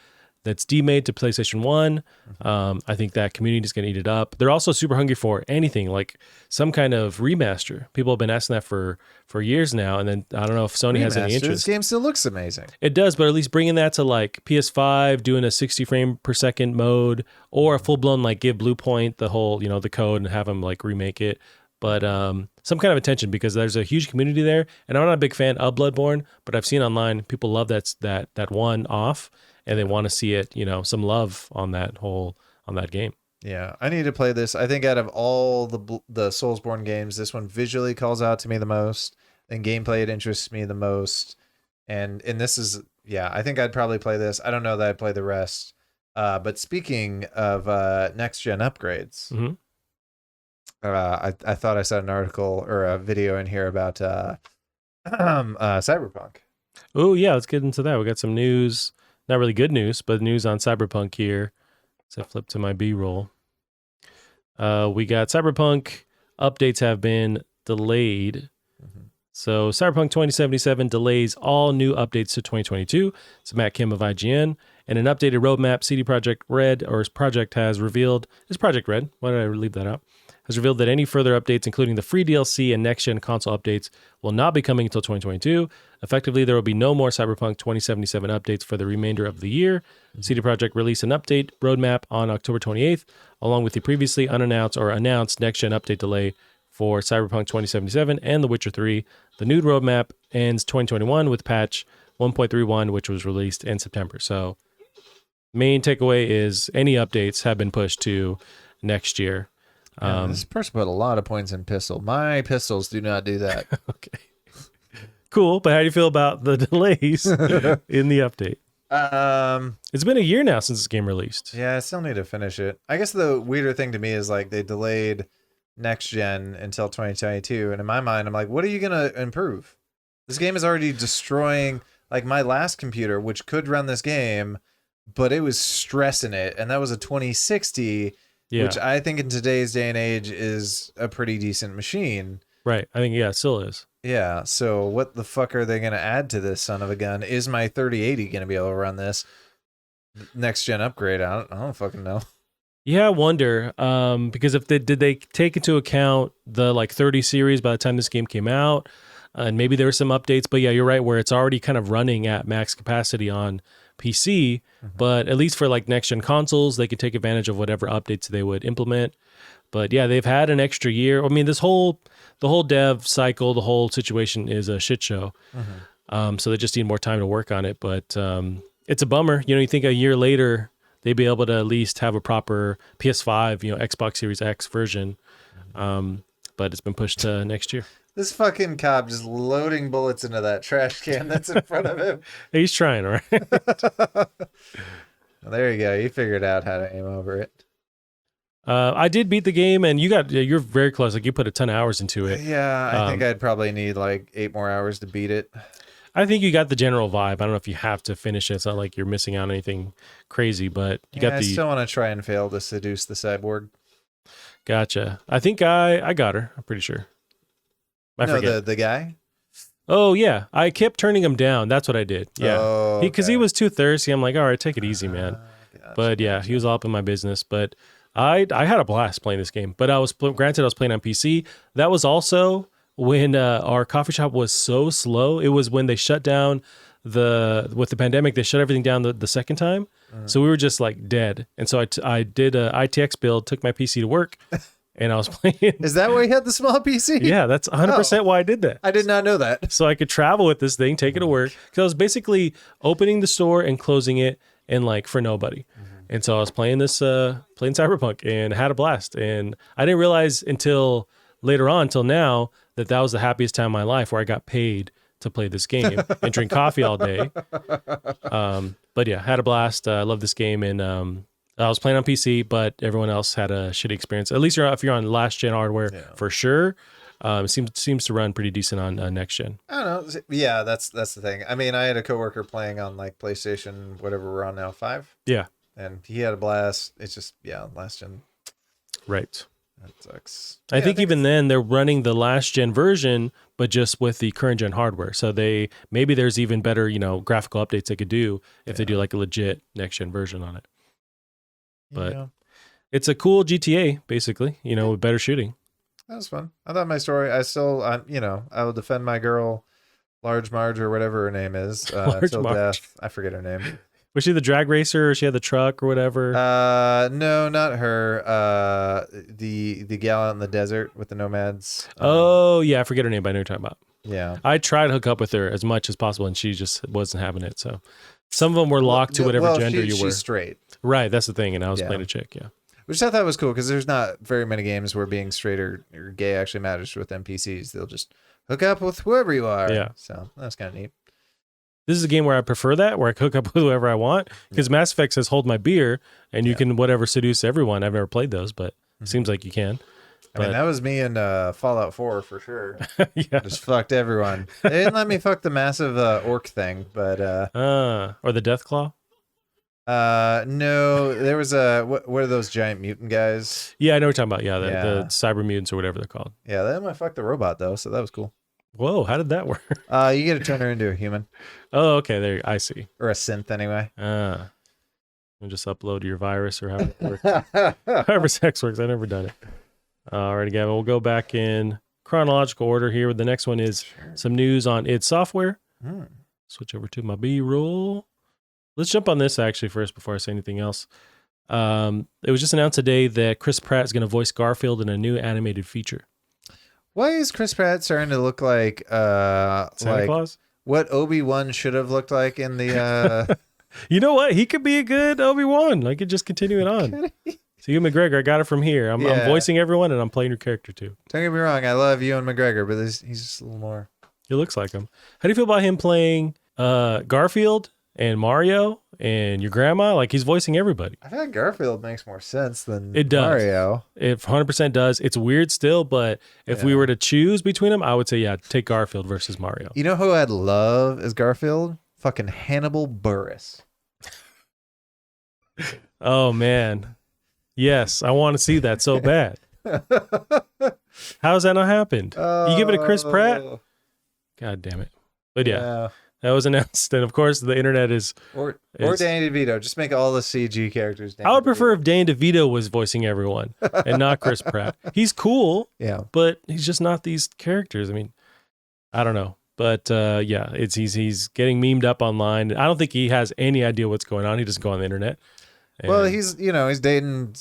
that's demade to PlayStation 1, I think that community is going to eat it up. They're also super hungry for anything, like some kind of remaster. People have been asking that for years now, and then I don't know if Sony has any interest. This game still looks amazing. It does, but at least bringing that to like PS5, doing a 60 frame per second mode, or a full-blown like give Bluepoint the whole, the code and have them like remake it. But some kind of attention, because there's a huge community there, and I'm not a big fan of Bloodborne, but I've seen online people love that one off, and they want to see it, some love on that game. Yeah, I need to play this. I think out of all the Soulsborne games, this one visually calls out to me the most, and gameplay it interests me the most. And this is, I think I'd probably play this. I don't know that I'd play the rest. But speaking of next gen upgrades. Mm-hmm. I thought I saw an article or a video in here about Cyberpunk. Oh yeah, let's get into that. We got some news, not really good news, but news on Cyberpunk here. So I flip to my B-roll. We got Cyberpunk updates have been delayed. Mm-hmm. So Cyberpunk 2077 delays all new updates to 2022. It's Matt Kim of IGN. And an updated roadmap CD Projekt Red, or Project has revealed, is Project Red, why did I leave that out? Has revealed that any further updates, including the free DLC and next-gen console updates, will not be coming until 2022. Effectively, there will be no more Cyberpunk 2077 updates for the remainder of the year. CD Projekt released an update roadmap on October 28th, along with the previously unannounced or announced next-gen update delay for Cyberpunk 2077 and The Witcher 3. The new roadmap ends 2021 with patch 1.31, which was released in September. So, main takeaway is any updates have been pushed to next year. This person put a lot of points in pistol. My pistols do not do that. Okay. Cool, but how do you feel about the delays in the update? It's been a year now since this game released. Yeah, I still need to finish it. I guess the weirder thing to me is like they delayed next gen until 2022, and in my mind, I'm like, what are you gonna improve? This game is already destroying like my last computer, which could run this game, but it was stressing it, and that was a 2060. Yeah. Which I think in today's day and age is a pretty decent machine. Right. I think, it still is. Yeah. So what the fuck are they going to add to this son of a gun? Is my 3080 going to be able to run this next gen upgrade? I don't fucking know. Yeah, I wonder. Because if did they take into account the like 30 series by the time this game came out? And maybe there were some updates, but yeah, you're right, where it's already kind of running at max capacity on PC, but at least for like next gen consoles, they could take advantage of whatever updates they would implement. But yeah, they've had an extra year. I mean, the whole dev cycle, the whole situation is a shit show. So they just need more time to work on it. But it's a bummer. You think a year later they'd be able to at least have a proper PS5, Xbox Series X version. But it's been pushed to next year. This fucking cop just loading bullets into that trash can that's in front of him. He's trying, all right? Well, there you go. You figured out how to aim over it. I did beat the game, and you're very close. Like you put a ton of hours into it. Yeah, I think I'd probably need like 8 more hours to beat it. I think you got the general vibe. I don't know if you have to finish it. It's not like you're missing out on anything crazy, but you got the... I still want to try and fail to seduce the cyborg. Gotcha. I think I got her. I'm pretty sure. I forget. The guy? Oh, yeah. I kept turning him down. That's what I did. Yeah. Because he was too thirsty. I'm like, all right, take it easy, man. Gotcha, but yeah, he was all up in my business. But I had a blast playing this game, but granted I was playing on PC. That was also when our coffee shop was so slow. It was when they shut down with the pandemic. They shut everything down the second time, so we were just like dead. And so I did a ITX build, took my PC to work, and I was playing. Is that why you had the small PC? Yeah, that's 100% why I did that. I did not know that. So I could travel with this thing, take it to work, because I was basically opening the store and closing it, and like for nobody. And so I was playing playing Cyberpunk and had a blast. And I didn't realize until later on, until now, that was the happiest time of my life where I got paid to play this game and drink coffee all day. But yeah, had a blast. I love this game. And I was playing on PC, but everyone else had a shitty experience. At least if you're on last gen hardware, for sure. It seems to run pretty decent on next gen. I don't know. Yeah, that's the thing. I mean, I had a coworker playing on like PlayStation, whatever we're on now, 5. Yeah. And he had a blast. It's just, last gen. Right. That sucks. I think even then they're running the last gen version, but just with the current gen hardware. So maybe there's even better, graphical updates they could do if they do like a legit next gen version on it. But it's a cool GTA, basically, with better shooting. That was fun. I thought my story, I will defend my girl, Large Marge or whatever her name is, till death. I forget her name. Was she the drag racer or she had the truck or whatever? No, not her. The gal out in the desert with the nomads. Yeah, I forget her name, but I know what you're talking about. Yeah. I tried to hook up with her as much as possible and she just wasn't having it. So some of them were locked to whatever gender you were. She's straight. Right, that's the thing. And I was playing a chick, yeah. Which I thought was cool because there's not very many games where being straight or gay actually matters with NPCs. They'll just hook up with whoever you are. Yeah. So that's kind of neat. This is a game where I prefer that, where I hook up with whoever I want. Because Mass Effect says hold my beer, and you can whatever seduce everyone. I've never played those, but it seems like you can. I mean, that was me in Fallout 4 for sure. Yeah. Just fucked everyone. They didn't let me fuck the massive orc thing, but... or the Deathclaw? No, there was what are those giant mutant guys? Yeah, I know what you're talking about. Yeah, the cyber mutants or whatever they're called. Yeah, they let me fuck the robot, though, so that was cool. Whoa, how did that work? You get to turn her into a human. Oh, okay, I see. Or a synth, anyway. And just upload your virus or however it works. However sex works. I've never done it. Alrighty, Gavin, we'll go back in chronological order here. The next one is some news on id Software. Switch over to my B-roll. Let's jump on this actually first before I say anything else. It was just announced today that Chris Pratt is going to voice Garfield in a new animated feature. Why is Chris Pratt starting to look like Santa Claus? What Obi-Wan should have looked like in the You know what? He could be a good Obi-Wan. I could just continue it on. So Ewan McGregor, I got it from here. I'm voicing everyone and I'm playing your character too. Don't get me wrong, I love Ewan McGregor, but he's just a little more. He looks like him. How do you feel about him playing Garfield and Mario and your grandma? Like he's voicing everybody. I feel like Garfield makes more sense than it does. Mario. It 100% does. It's weird still, but if we were to choose between them, I would say, take Garfield versus Mario. You know who I'd love as Garfield? Fucking Hannibal Buress. Oh, man. Yes, I want to see that so bad. How's that not happened? You give it to Chris Pratt? God damn it. But yeah. That was announced, and of course, the internet is... Or Danny DeVito. Just make all the CG characters Danny I would prefer if Danny DeVito was voicing everyone, and not Chris Pratt. He's cool, but he's just not these characters. I mean, I don't know. But he's getting memed up online. I don't think he has any idea what's going on. He doesn't go on the internet. Well, he's dating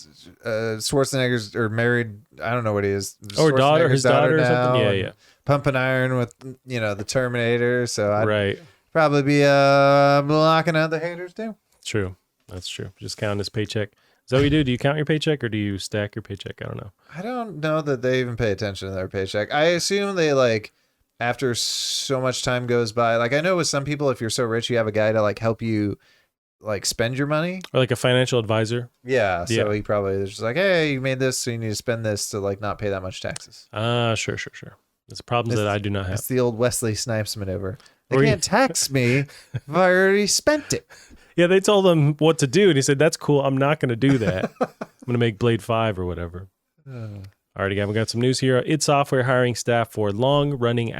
Schwarzenegger's, or married, I don't know what he is. Or his daughter or something. Yeah. Pumping iron with, the Terminator. So I'd probably be blocking out the haters too. True. That's true. Just counting his paycheck. Is that what you do? Do you count your paycheck or do you stack your paycheck? I don't know. I don't know that they even pay attention to their paycheck. I assume they after so much time goes by, I know with some people, if you're so rich, you have a guy to help you spend your money, or a financial advisor. Yeah. So he probably is just hey, you made this, so you need to spend this to not pay that much taxes. Sure. It's problems that I do not have. It's the old Wesley Snipes maneuver. They can't tax me if I already spent it. Yeah, they told him what to do, and he said, "That's cool. I'm not going to do that. I'm going to make Blade 5 or whatever." Alrighty, guys, we got some news here. id Software hiring staff for long-running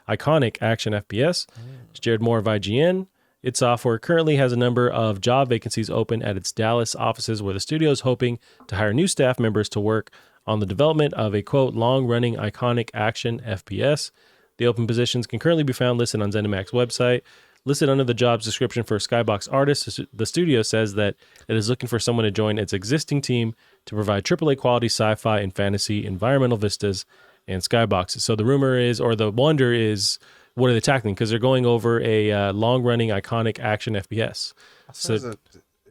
iconic action FPS. It's Jared Moore of IGN. id Software currently has a number of job vacancies open at its Dallas offices, where the studio is hoping to hire new staff members to work on the development of a, quote, long-running iconic action FPS. The open positions can currently be found listed on ZeniMax website. Listed under the job's description for Skybox artists, the studio says that it is looking for someone to join its existing team to provide AAA quality sci-fi and fantasy environmental vistas and skyboxes. So the rumor is, or the wonder is, what are they tackling? Because they're going over a long-running iconic action FPS. So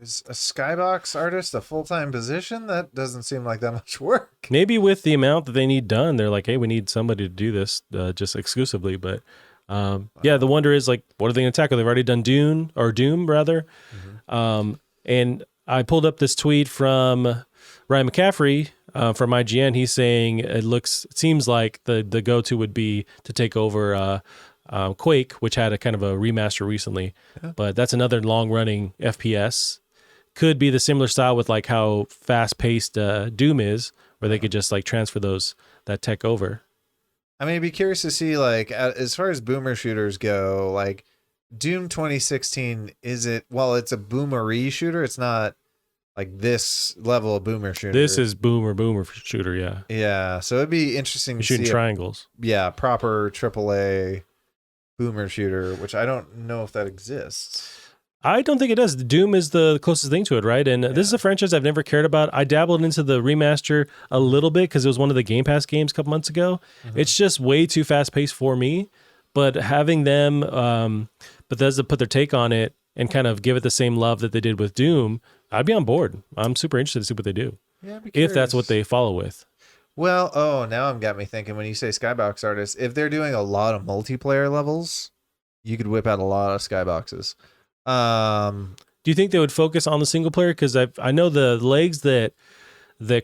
is a Skybox artist a full-time position? That doesn't seem like that much work. Maybe with the amount that they need done, they're like, hey, we need somebody to do this just exclusively. But yeah, the wonder is, like, what are they going to tackle? They've already done Doom, rather. Mm-hmm. And I pulled up this tweet from Ryan McCaffrey from IGN. He's saying it seems like the go-to would be to take over Quake, which had a kind of a remaster recently. Yeah. But that's another long-running FPS. Could be the similar style with like how fast-paced Doom is, where they could just like transfer that tech over. I mean, I'd be curious to see, like, as far as boomer shooters go, like Doom 2016, it's a boomery shooter. It's not like this level of boomer shooter. This is boomer shooter, yeah. Yeah, so it'd be interesting to shooting see triangles. Proper AAA boomer shooter, which I don't know if that exists. I don't think it does. Doom is the closest thing to it, right? And this is a franchise I've never cared about. I dabbled into the remaster a little bit because it was one of the Game Pass games a couple months ago. Mm-hmm. It's just way too fast-paced for me. But having them, Bethesda put their take on it and kind of give it the same love that they did with Doom, I'd be on board. I'm super interested to see what they do. Yeah, I'd be if that's what they follow with. Well, now got me thinking, when you say Skybox artists, if they're doing a lot of multiplayer levels, you could whip out a lot of Skyboxes. Do you think they would focus on the single player? Because I know the legs that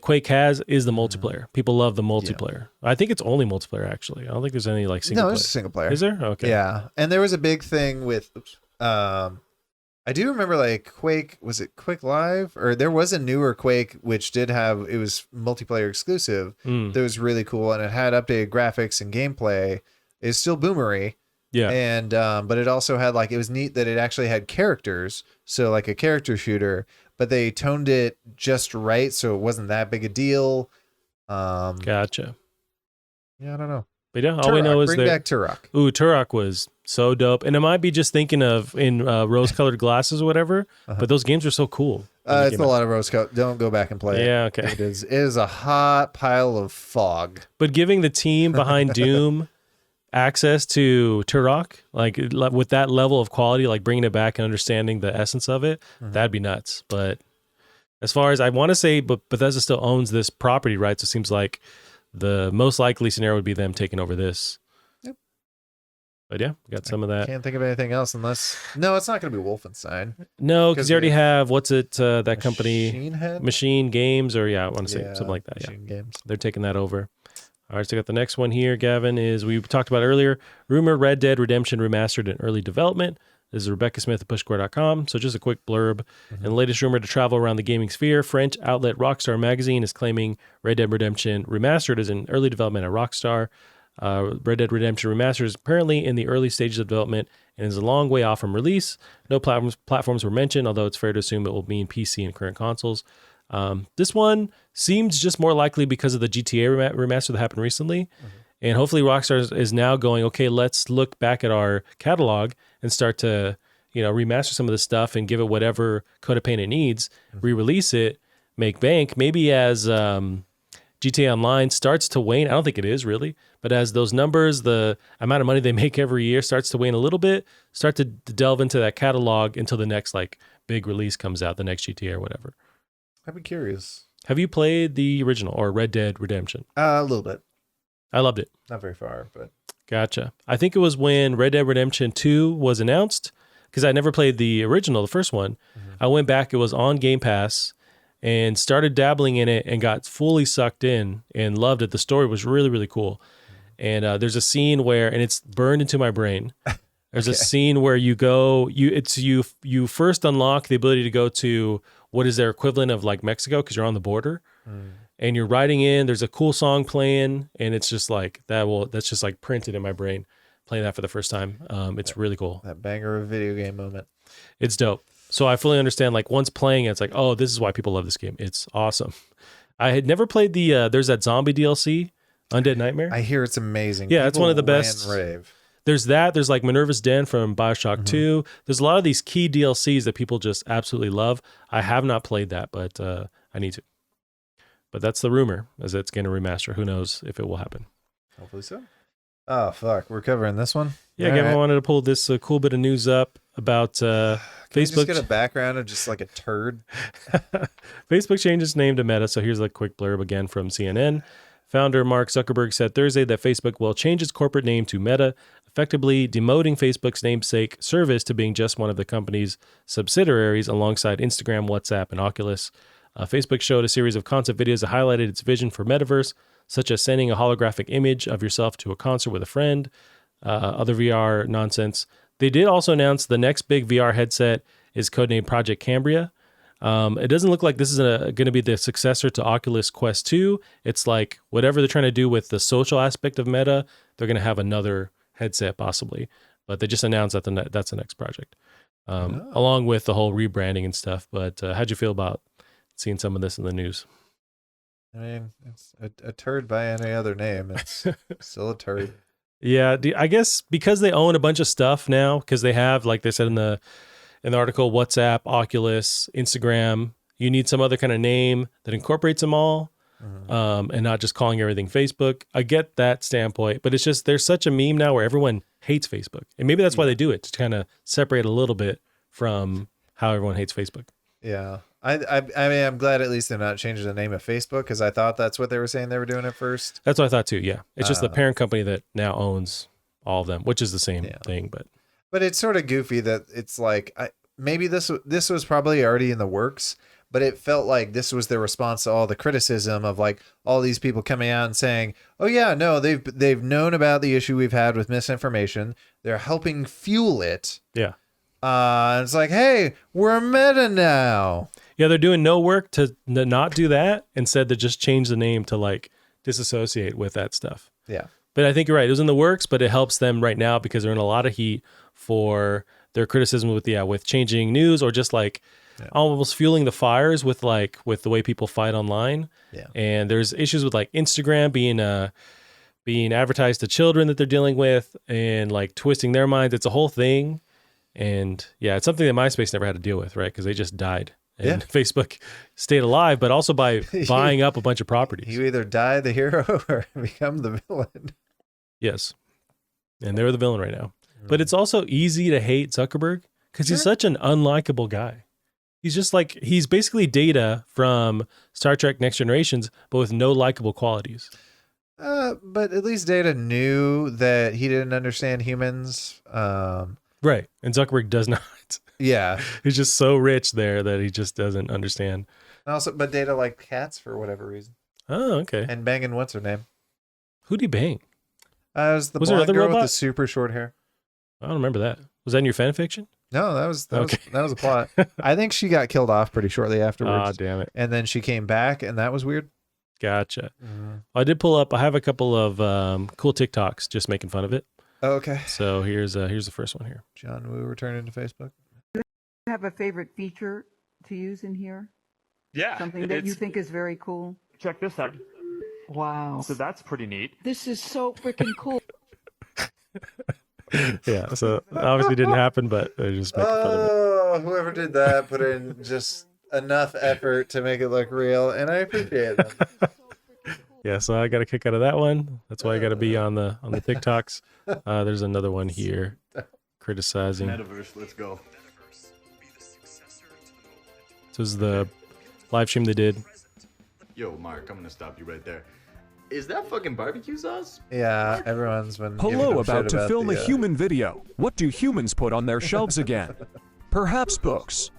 Quake has is the multiplayer. People love the multiplayer. Yeah. I think it's only multiplayer, actually. I don't think there's any like single player. No, it's single player. Is there? Okay. Yeah. And there was a big thing with I do remember, like, Quake, was it Quake Live? Or there was a newer Quake which it was multiplayer exclusive. That was really cool, and it had updated graphics and gameplay. It's still boomery. Yeah. And but it also had, like, it was neat that it actually had characters, so like a character shooter, but they toned it just right so it wasn't that big a deal. Gotcha. Yeah, I don't know. But yeah, all we know is bring back Turok. Ooh, Turok was so dope. And I might be just thinking of in rose-colored glasses or whatever, but those games are so cool. It's a lot of rose-colored. Don't go back and play it. Yeah, okay. It is a hot pile of fog. But giving the team behind Doom access to Turok, like with that level of quality, like bringing it back and understanding the essence of it, that'd be nuts. But as far as I want to say, but Bethesda still owns this property, right? So it seems like the most likely scenario would be them taking over this. Yep. But yeah, got some of that. Can't think of anything else unless... No, it's not going to be Wolfenstein. No, because you already have, what's it, that company? Machine Machine Games, or I want to say something like that. Machine Games. They're taking that over. All right, so I got the next one here, Gavin, is we talked about earlier. Rumor Red Dead Redemption Remastered in early development. This is Rebecca Smith at pushsquare.com. So just a quick blurb. And the latest rumor to travel around the gaming sphere, French outlet Rockstar Magazine is claiming Red Dead Redemption Remastered is in early development at Rockstar. Red Dead Redemption Remastered is apparently in the early stages of development and is a long way off from release. No platforms were mentioned, although it's fair to assume it will mean PC and current consoles. This one seems just more likely because of the GTA remaster that happened recently. And hopefully Rockstar is now going, okay, let's look back at our catalog and start to, remaster some of this stuff and give it whatever Code of Pain it needs, re-release it, make bank. Maybe as GTA Online starts to wane, I don't think it is really, but as those numbers, the amount of money they make every year starts to wane a little bit, start to delve into that catalog until the next like big release comes out, the next GTA or whatever. I'd be curious. Have you played the original or Red Dead Redemption? A little bit. I loved it. Not very far, but... Gotcha. I think it was when Red Dead Redemption 2 was announced, because I never played the original, the first one. I went back, it was on Game Pass, and started dabbling in it and got fully sucked in and loved it. The story was really, really cool. And there's a scene where, and it's burned into my brain, there's a scene where you go, you first unlock the ability to go to what is their equivalent of like Mexico, because you're on the border. And you're riding in, there's a cool song playing, and it's just like, that's just like printed in my brain, playing that for the first time. It's really cool. That banger of a video game moment. It's dope. So I fully understand, like, once playing it, it's like, oh, this is why people love this game. It's awesome. I had never played there's that zombie DLC, Undead Nightmare. I hear it's amazing. Yeah, it's People one of the rant best. and rave. There's that. There's like Minerva's Den from Bioshock 2. There's a lot of these key DLCs that people just absolutely love. I have not played that, but I need to. But that's the rumor, is it's going to remaster. Who knows if it will happen. Hopefully so. Oh, fuck. We're covering this one? Yeah, All Gavin right. wanted to pull this cool bit of news up about Can we Facebook. just get a background of just like a turd? Facebook changed its name to Meta. So here's a quick blurb again from CNN. Founder Mark Zuckerberg said Thursday that Facebook will change its corporate name to Meta, effectively demoting Facebook's namesake service to being just one of the company's subsidiaries alongside Instagram, WhatsApp, and Oculus. Facebook showed a series of concept videos that highlighted its vision for Metaverse, such as sending a holographic image of yourself to a concert with a friend, other VR nonsense. They did also announce the next big VR headset is codenamed Project Cambria. It doesn't look like this is going to be the successor to Oculus Quest 2. It's like whatever they're trying to do with the social aspect of Meta, they're going to have another headset possibly. But they just announced that that's the next project, along with the whole rebranding and stuff. But how'd you feel about seeing some of this in the news? I mean, it's a turd by any other name. It's still a turd. Yeah, I guess because they own a bunch of stuff now, because they have, like they said in the article, WhatsApp, Oculus, Instagram, you need some other kind of name that incorporates them all, and not just calling everything Facebook. I get that standpoint, but it's just there's such a meme now where everyone hates Facebook, and maybe that's why they do it, to kind of separate a little bit from how everyone hates Facebook. Yeah. I mean, I'm glad at least they're not changing the name of Facebook, because I thought that's what they were saying they were doing at first. That's what I thought too. Yeah, it's just the parent company that now owns all of them, which is the same thing. But it's sort of goofy that it's like maybe this was probably already in the works, but it felt like this was their response to all the criticism of like all these people coming out and saying, "Oh yeah, no, they've known about the issue we've had with misinformation. They're helping fuel it." Yeah. It's like, hey, we're Meta now. Yeah, they're doing no work to not do that. Instead, they just change the name to like disassociate with that stuff. Yeah. But I think you're right. It was in the works, but it helps them right now because they're in a lot of heat for their criticism with changing news, or just like almost fueling the fires with the way people fight online. Yeah. And there's issues with like Instagram being advertised to children that they're dealing with, and like twisting their minds. It's a whole thing. And yeah, it's something that MySpace never had to deal with, right? Because they just died. And Facebook stayed alive, but also by buying up a bunch of properties. You either die the hero or become the villain. Yes. And they're the villain right now. But it's also easy to hate Zuckerberg because he's such an unlikable guy. He's just like, he's basically Data from Star Trek Next Generations, but with no likable qualities. But at least Data knew that he didn't understand humans. Right. And Zuckerberg does not. Yeah. He's just so rich there that he just doesn't understand. And also, but Data liked cats for whatever reason. Oh, okay. And banging, what's her name? Who'd he bang? It was the Was there blonde another girl with robot? the super short hair. I don't remember that. Was that in your fan fiction? No, that was a plot. Okay. I think she got killed off pretty shortly afterwards. Ah, damn it. And then she came back, and that was weird. Gotcha. I did pull up. I have a couple of cool TikToks just making fun of it. Oh, okay. So here's the first one here. John Woo returning to Facebook. Do you have a favorite feature to use in here? Yeah. Something that you think is very cool? Check this out. Wow. So that's pretty neat. This is so freaking cool. Yeah. So obviously didn't happen, but they're just making fun of it. Oh, whoever did that put in just enough effort to make it look real, and I appreciate them. Yeah. So I got a kick out of that one. That's why I got to be on the TikToks. There's another one here criticizing. Metaverse, let's go. This is the live stream they did. Yo, Mark, I'm gonna stop you right there. Is that fucking barbecue sauce? Yeah, everyone's been giving Hello, them about shit to film a the, human video. What do humans put on their shelves again? Perhaps books.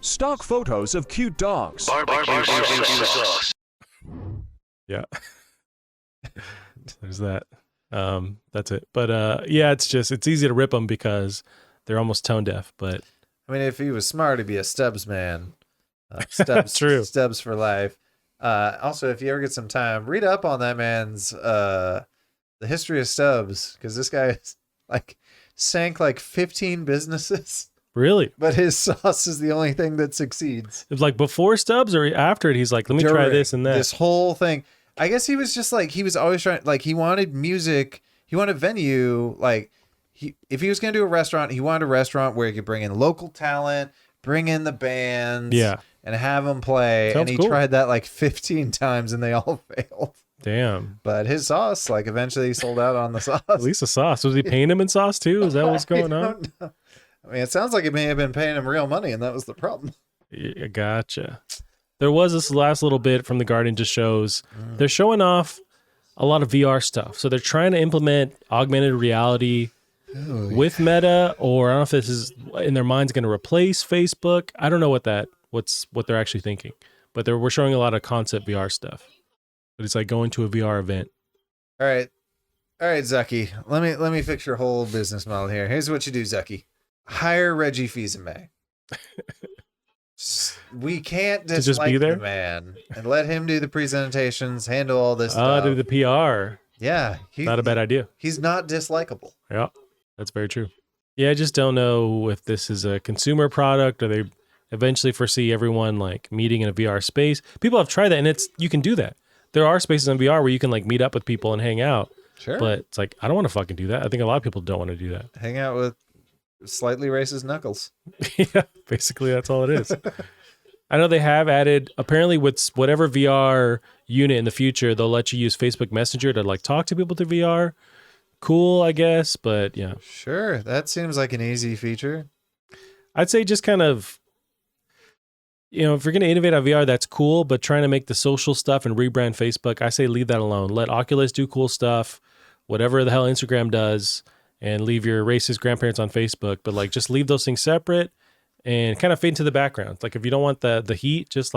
Stock photos of cute dogs. Yeah. There's that. That's it. But yeah, it's easy to rip them because they're almost tone deaf. But I mean, if he was smart, he'd be a Stubbs man. Stubbs, True. Stubbs for life. Also, if you ever get some time, read up on that man's the history of Stubbs, because this guy is like sank like 15 businesses. Really? But his sauce is the only thing that succeeds. It was like before Stubbs or after it, he's like, let me try this and that. This whole thing. I guess he was just like, he was always trying, like he wanted music, he wanted venue, like if he was going to do a restaurant, he wanted a restaurant where he could bring in local talent, bring in the bands, and have them play. Sounds and he cool. tried that like 15 times and they all failed. Damn. But his sauce, like eventually he sold out on the sauce. At least the sauce. Was he paying him in sauce too? Is that what's going on? I mean, it sounds like he may have been paying him real money, and that was the problem. Yeah, gotcha. There was this last little bit from The Guardian just shows they're showing off a lot of VR stuff. So they're trying to implement augmented reality with Meta, or I don't know if this is in their minds going to replace Facebook. I don't know what they're actually thinking, but we're showing a lot of concept VR stuff. But it's like going to a VR event. All right, Zucky. Let me fix your whole business model here. Here's what you do, Zucky. Hire Reggie Fils-Aimé. We can't dislike be there? the man and let him do the presentations, handle all this stuff. Do the PR. Yeah, Not a bad idea. He's not dislikable. Yeah, that's very true. Yeah, I just don't know if this is a consumer product or they eventually foresee everyone like meeting in a VR space. People have tried that, and you can do that. There are spaces in VR where you can like meet up with people and hang out. Sure. But it's like, I don't want to fucking do that. I think a lot of people don't want to do that. Hang out with slightly racist Knuckles. Yeah, basically that's all it is. I know they have added, apparently with whatever VR unit in the future, they'll let you use Facebook Messenger to like talk to people through VR. Cool, I guess, but yeah. Sure, that seems like an easy feature. I'd say just kind of, if you're going to innovate on VR, that's cool, but trying to make the social stuff and rebrand Facebook, I say leave that alone. Let Oculus do cool stuff, whatever the hell Instagram does, and leave your racist grandparents on Facebook. But like, just leave those things separate and kind of fade into the background. Like, if you don't want the heat, just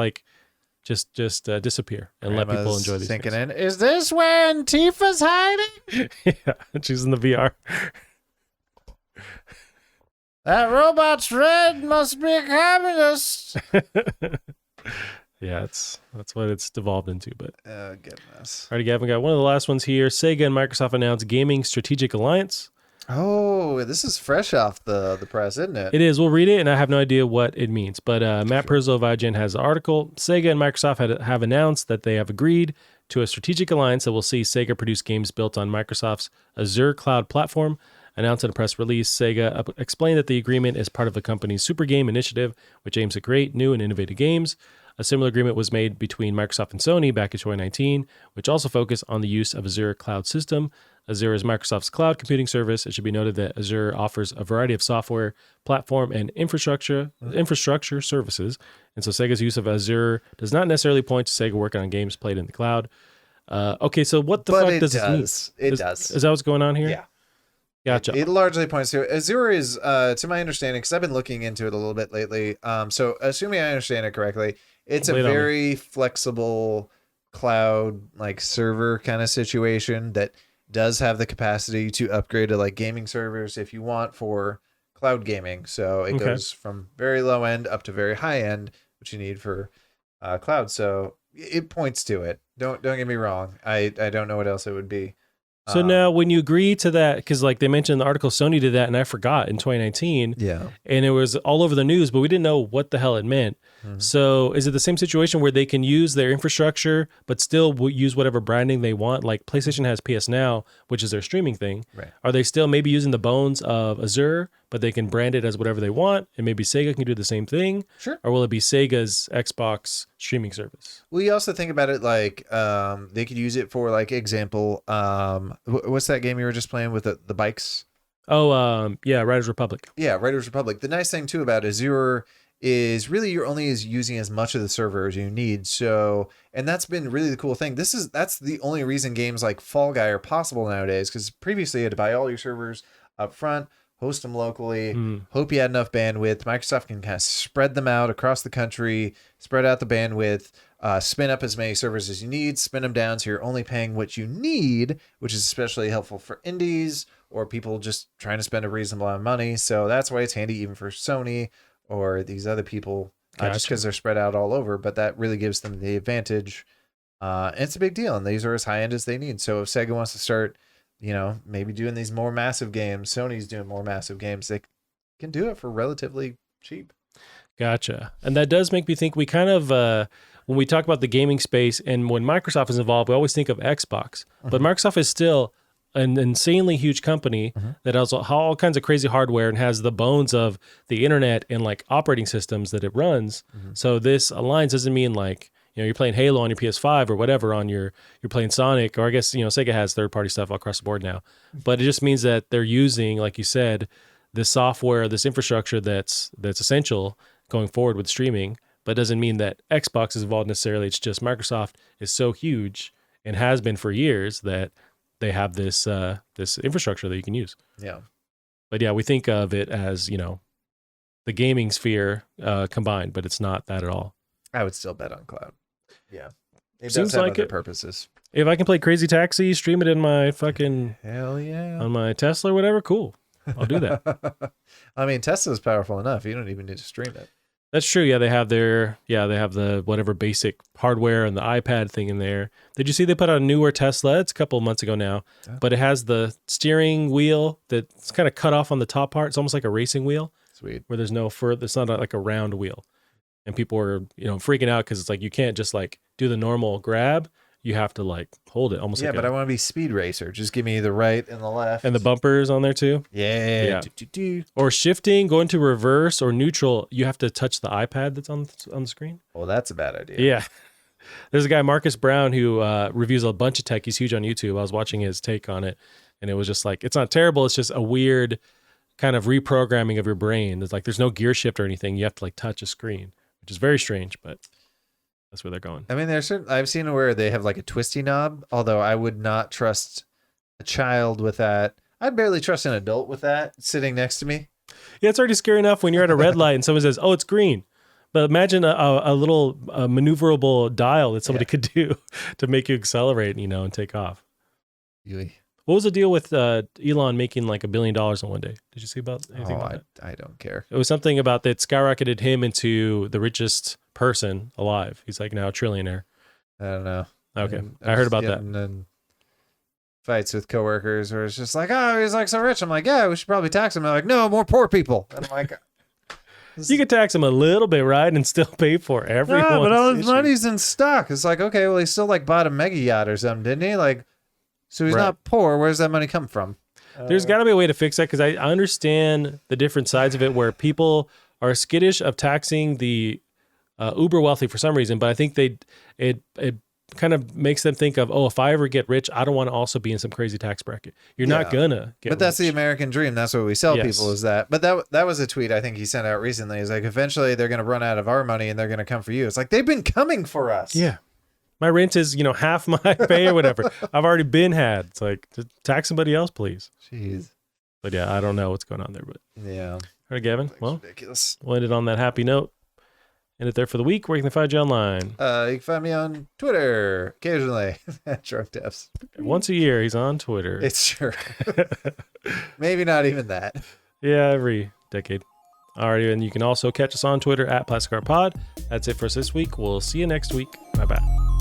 disappear and let people enjoy these sinking things. in. Is this where Antifa's hiding? Yeah, she's in the VR. That robot's red must be a communist. Yeah, that's what it's devolved into. But Oh, goodness. alrighty, Gavin, got one of the last ones here. Sega and Microsoft announced Gaming Strategic Alliance. Oh, this is fresh off the press, isn't it? It is. We'll read it, and I have no idea what it means. But Matt Perzo of IGN has the article. Sega and Microsoft have announced that they have agreed to a strategic alliance that will see Sega produce games built on Microsoft's Azure cloud platform. Announced in a press release, Sega explained that the agreement is part of the company's Super Game initiative, which aims at great, new, and innovative games. A similar agreement was made between Microsoft and Sony back in 2019, which also focused on the use of Azure cloud system. Azure is Microsoft's cloud computing service. It should be noted that Azure offers a variety of software, platform, and infrastructure services. And so Sega's use of Azure does not necessarily point to Sega working on games played in the cloud. Okay, so what the fuck does this mean? It does. Is that what's going on here? Yeah. Gotcha. It largely points to Azure is, to my understanding, because I've been looking into it a little bit lately. So assuming I understand it correctly, it's a very flexible cloud like server kind of situation that does have the capacity to upgrade to like gaming servers if you want for cloud gaming. So it goes from very low end up to very high end, which you need for cloud. So it points to it. Don't get me wrong. I don't know what else it would be. So now when you agree to that, because like they mentioned in the article, Sony did that and I forgot in 2019. Yeah. And it was all over the news, but we didn't know what the hell it meant. Mm-hmm. So is it the same situation where they can use their infrastructure, but still use whatever branding they want? Like PlayStation has PS Now, which is their streaming thing. Right. Are they still maybe using the bones of Azure, but they can brand it as whatever they want? And maybe Sega can do the same thing? Sure. Or will it be Sega's Xbox streaming service? Well, you also think about it like they could use it for like example, what's that game you were just playing with the bikes? Oh, yeah, Riders Republic. Yeah, Riders Republic. The nice thing too about Azure is really you're only using as much of the server as you need. So, and that's been really the cool thing. That's the only reason games like Fall Guy are possible nowadays, because previously you had to buy all your servers up front, host them locally, hope you had enough bandwidth. Microsoft can kind of spread them out across the country, spread out the bandwidth, spin up as many servers as you need, spin them down so you're only paying what you need, which is especially helpful for indies or people just trying to spend a reasonable amount of money. So that's why it's handy even for Sony or these other people, just because they're spread out all over, but that really gives them the advantage. And it's a big deal, and these are as high end as they need. So if Sega wants to start, maybe doing these more massive games, Sony's doing more massive games, can do it for relatively cheap. Gotcha. And that does make me think we kind of, when we talk about the gaming space and when Microsoft is involved, we always think of Xbox. But Microsoft is still an insanely huge company that has all kinds of crazy hardware and has the bones of the internet and like operating systems that it runs. So this alliance doesn't mean like, you're playing Halo on your PS5 or whatever on you're playing Sonic, or I guess, Sega has third-party stuff all across the board now. But it just means that they're using, like you said, this software, this infrastructure that's essential going forward with streaming, but doesn't mean that Xbox is involved necessarily. It's just Microsoft is so huge and has been for years that they have this this infrastructure that you can use. Yeah. But yeah, we think of it as, the gaming sphere combined, but it's not that at all. I would still bet on cloud. Yeah. It Seems does have like other it. purposes. If I can play Crazy Taxi, stream it in my fucking Hell yeah. on my Tesla or whatever, cool. I'll do that. I mean, Tesla's powerful enough. You don't even need to stream it. That's true. Yeah, they have the whatever basic hardware and the iPad thing in there. Did you see they put out a newer Tesla? It's a couple of months ago now, but it has the steering wheel that's kind of cut off on the top part. It's almost like a racing wheel. Sweet. Where there's no further, it's not like a round wheel. And people were, freaking out because it's like you can't just like do the normal grab. You have to like hold it almost. Yeah, like but I want to be speed racer. Just give me the right and the left. and the bumpers on there too. Yeah. Yeah. Or shifting, going to reverse or neutral, you have to touch the iPad that's on the screen. Well, that's a bad idea. Yeah. There's a guy, Marcus Brown, who reviews a bunch of tech. He's huge on YouTube. I was watching his take on it, and it was just like, it's not terrible. It's just a weird kind of reprogramming of your brain. It's like there's no gear shift or anything. You have to like touch a screen, which is very strange, but that's where they're going. I mean, I've seen where they have like a twisty knob, although I would not trust a child with that. I'd barely trust an adult with that sitting next to me. Yeah, it's already scary enough when you're at a red light and someone says, "Oh, it's green." But imagine a little maneuverable dial that somebody could do to make you accelerate, and take off. Really? What was the deal with Elon making like $1 billion in one day? Did you see about anything about that? I don't care. It was something about that skyrocketed him into the richest person alive. He's like now a trillionaire. I don't know. Okay. And I heard about that. And fights with coworkers where it's just like, oh, he's like so rich. I'm like, yeah, we should probably tax him. They're like, no, more poor people. And I'm like, you could tax him a little bit, right? And still pay for everyone. no, but all his money's in stock. It's like, okay, well, he still like bought a mega yacht or something, didn't he? Like, so he's not poor. Where's that money come from? There's got to be a way to fix that because I understand the different sides of it where people are skittish of taxing the uber wealthy for some reason, but I think it kind of makes them think of, oh, if I ever get rich, I don't want to also be in some crazy tax bracket. You're not gonna get But that's rich. the American dream. That's what we sell people is that. But that was a tweet I think he sent out recently. He's like, eventually they're going to run out of our money and they're going to come for you. It's like, they've been coming for us. Yeah. My rent is, half my pay or whatever. I've already been had. It's like, just tax somebody else, please. Jeez. But yeah, I don't know what's going on there. But Yeah. all right, Gavin. That's Well, ridiculous. we'll end it on that happy note. End it there for the week. Where can they find you online? You can find me on Twitter occasionally at Drunk Devs. Once a year, he's on Twitter. It's true. Maybe not even that. Yeah, every decade. All right, and you can also catch us on Twitter at Plastic Art Pod. That's it for us this week. We'll see you next week. Bye-bye.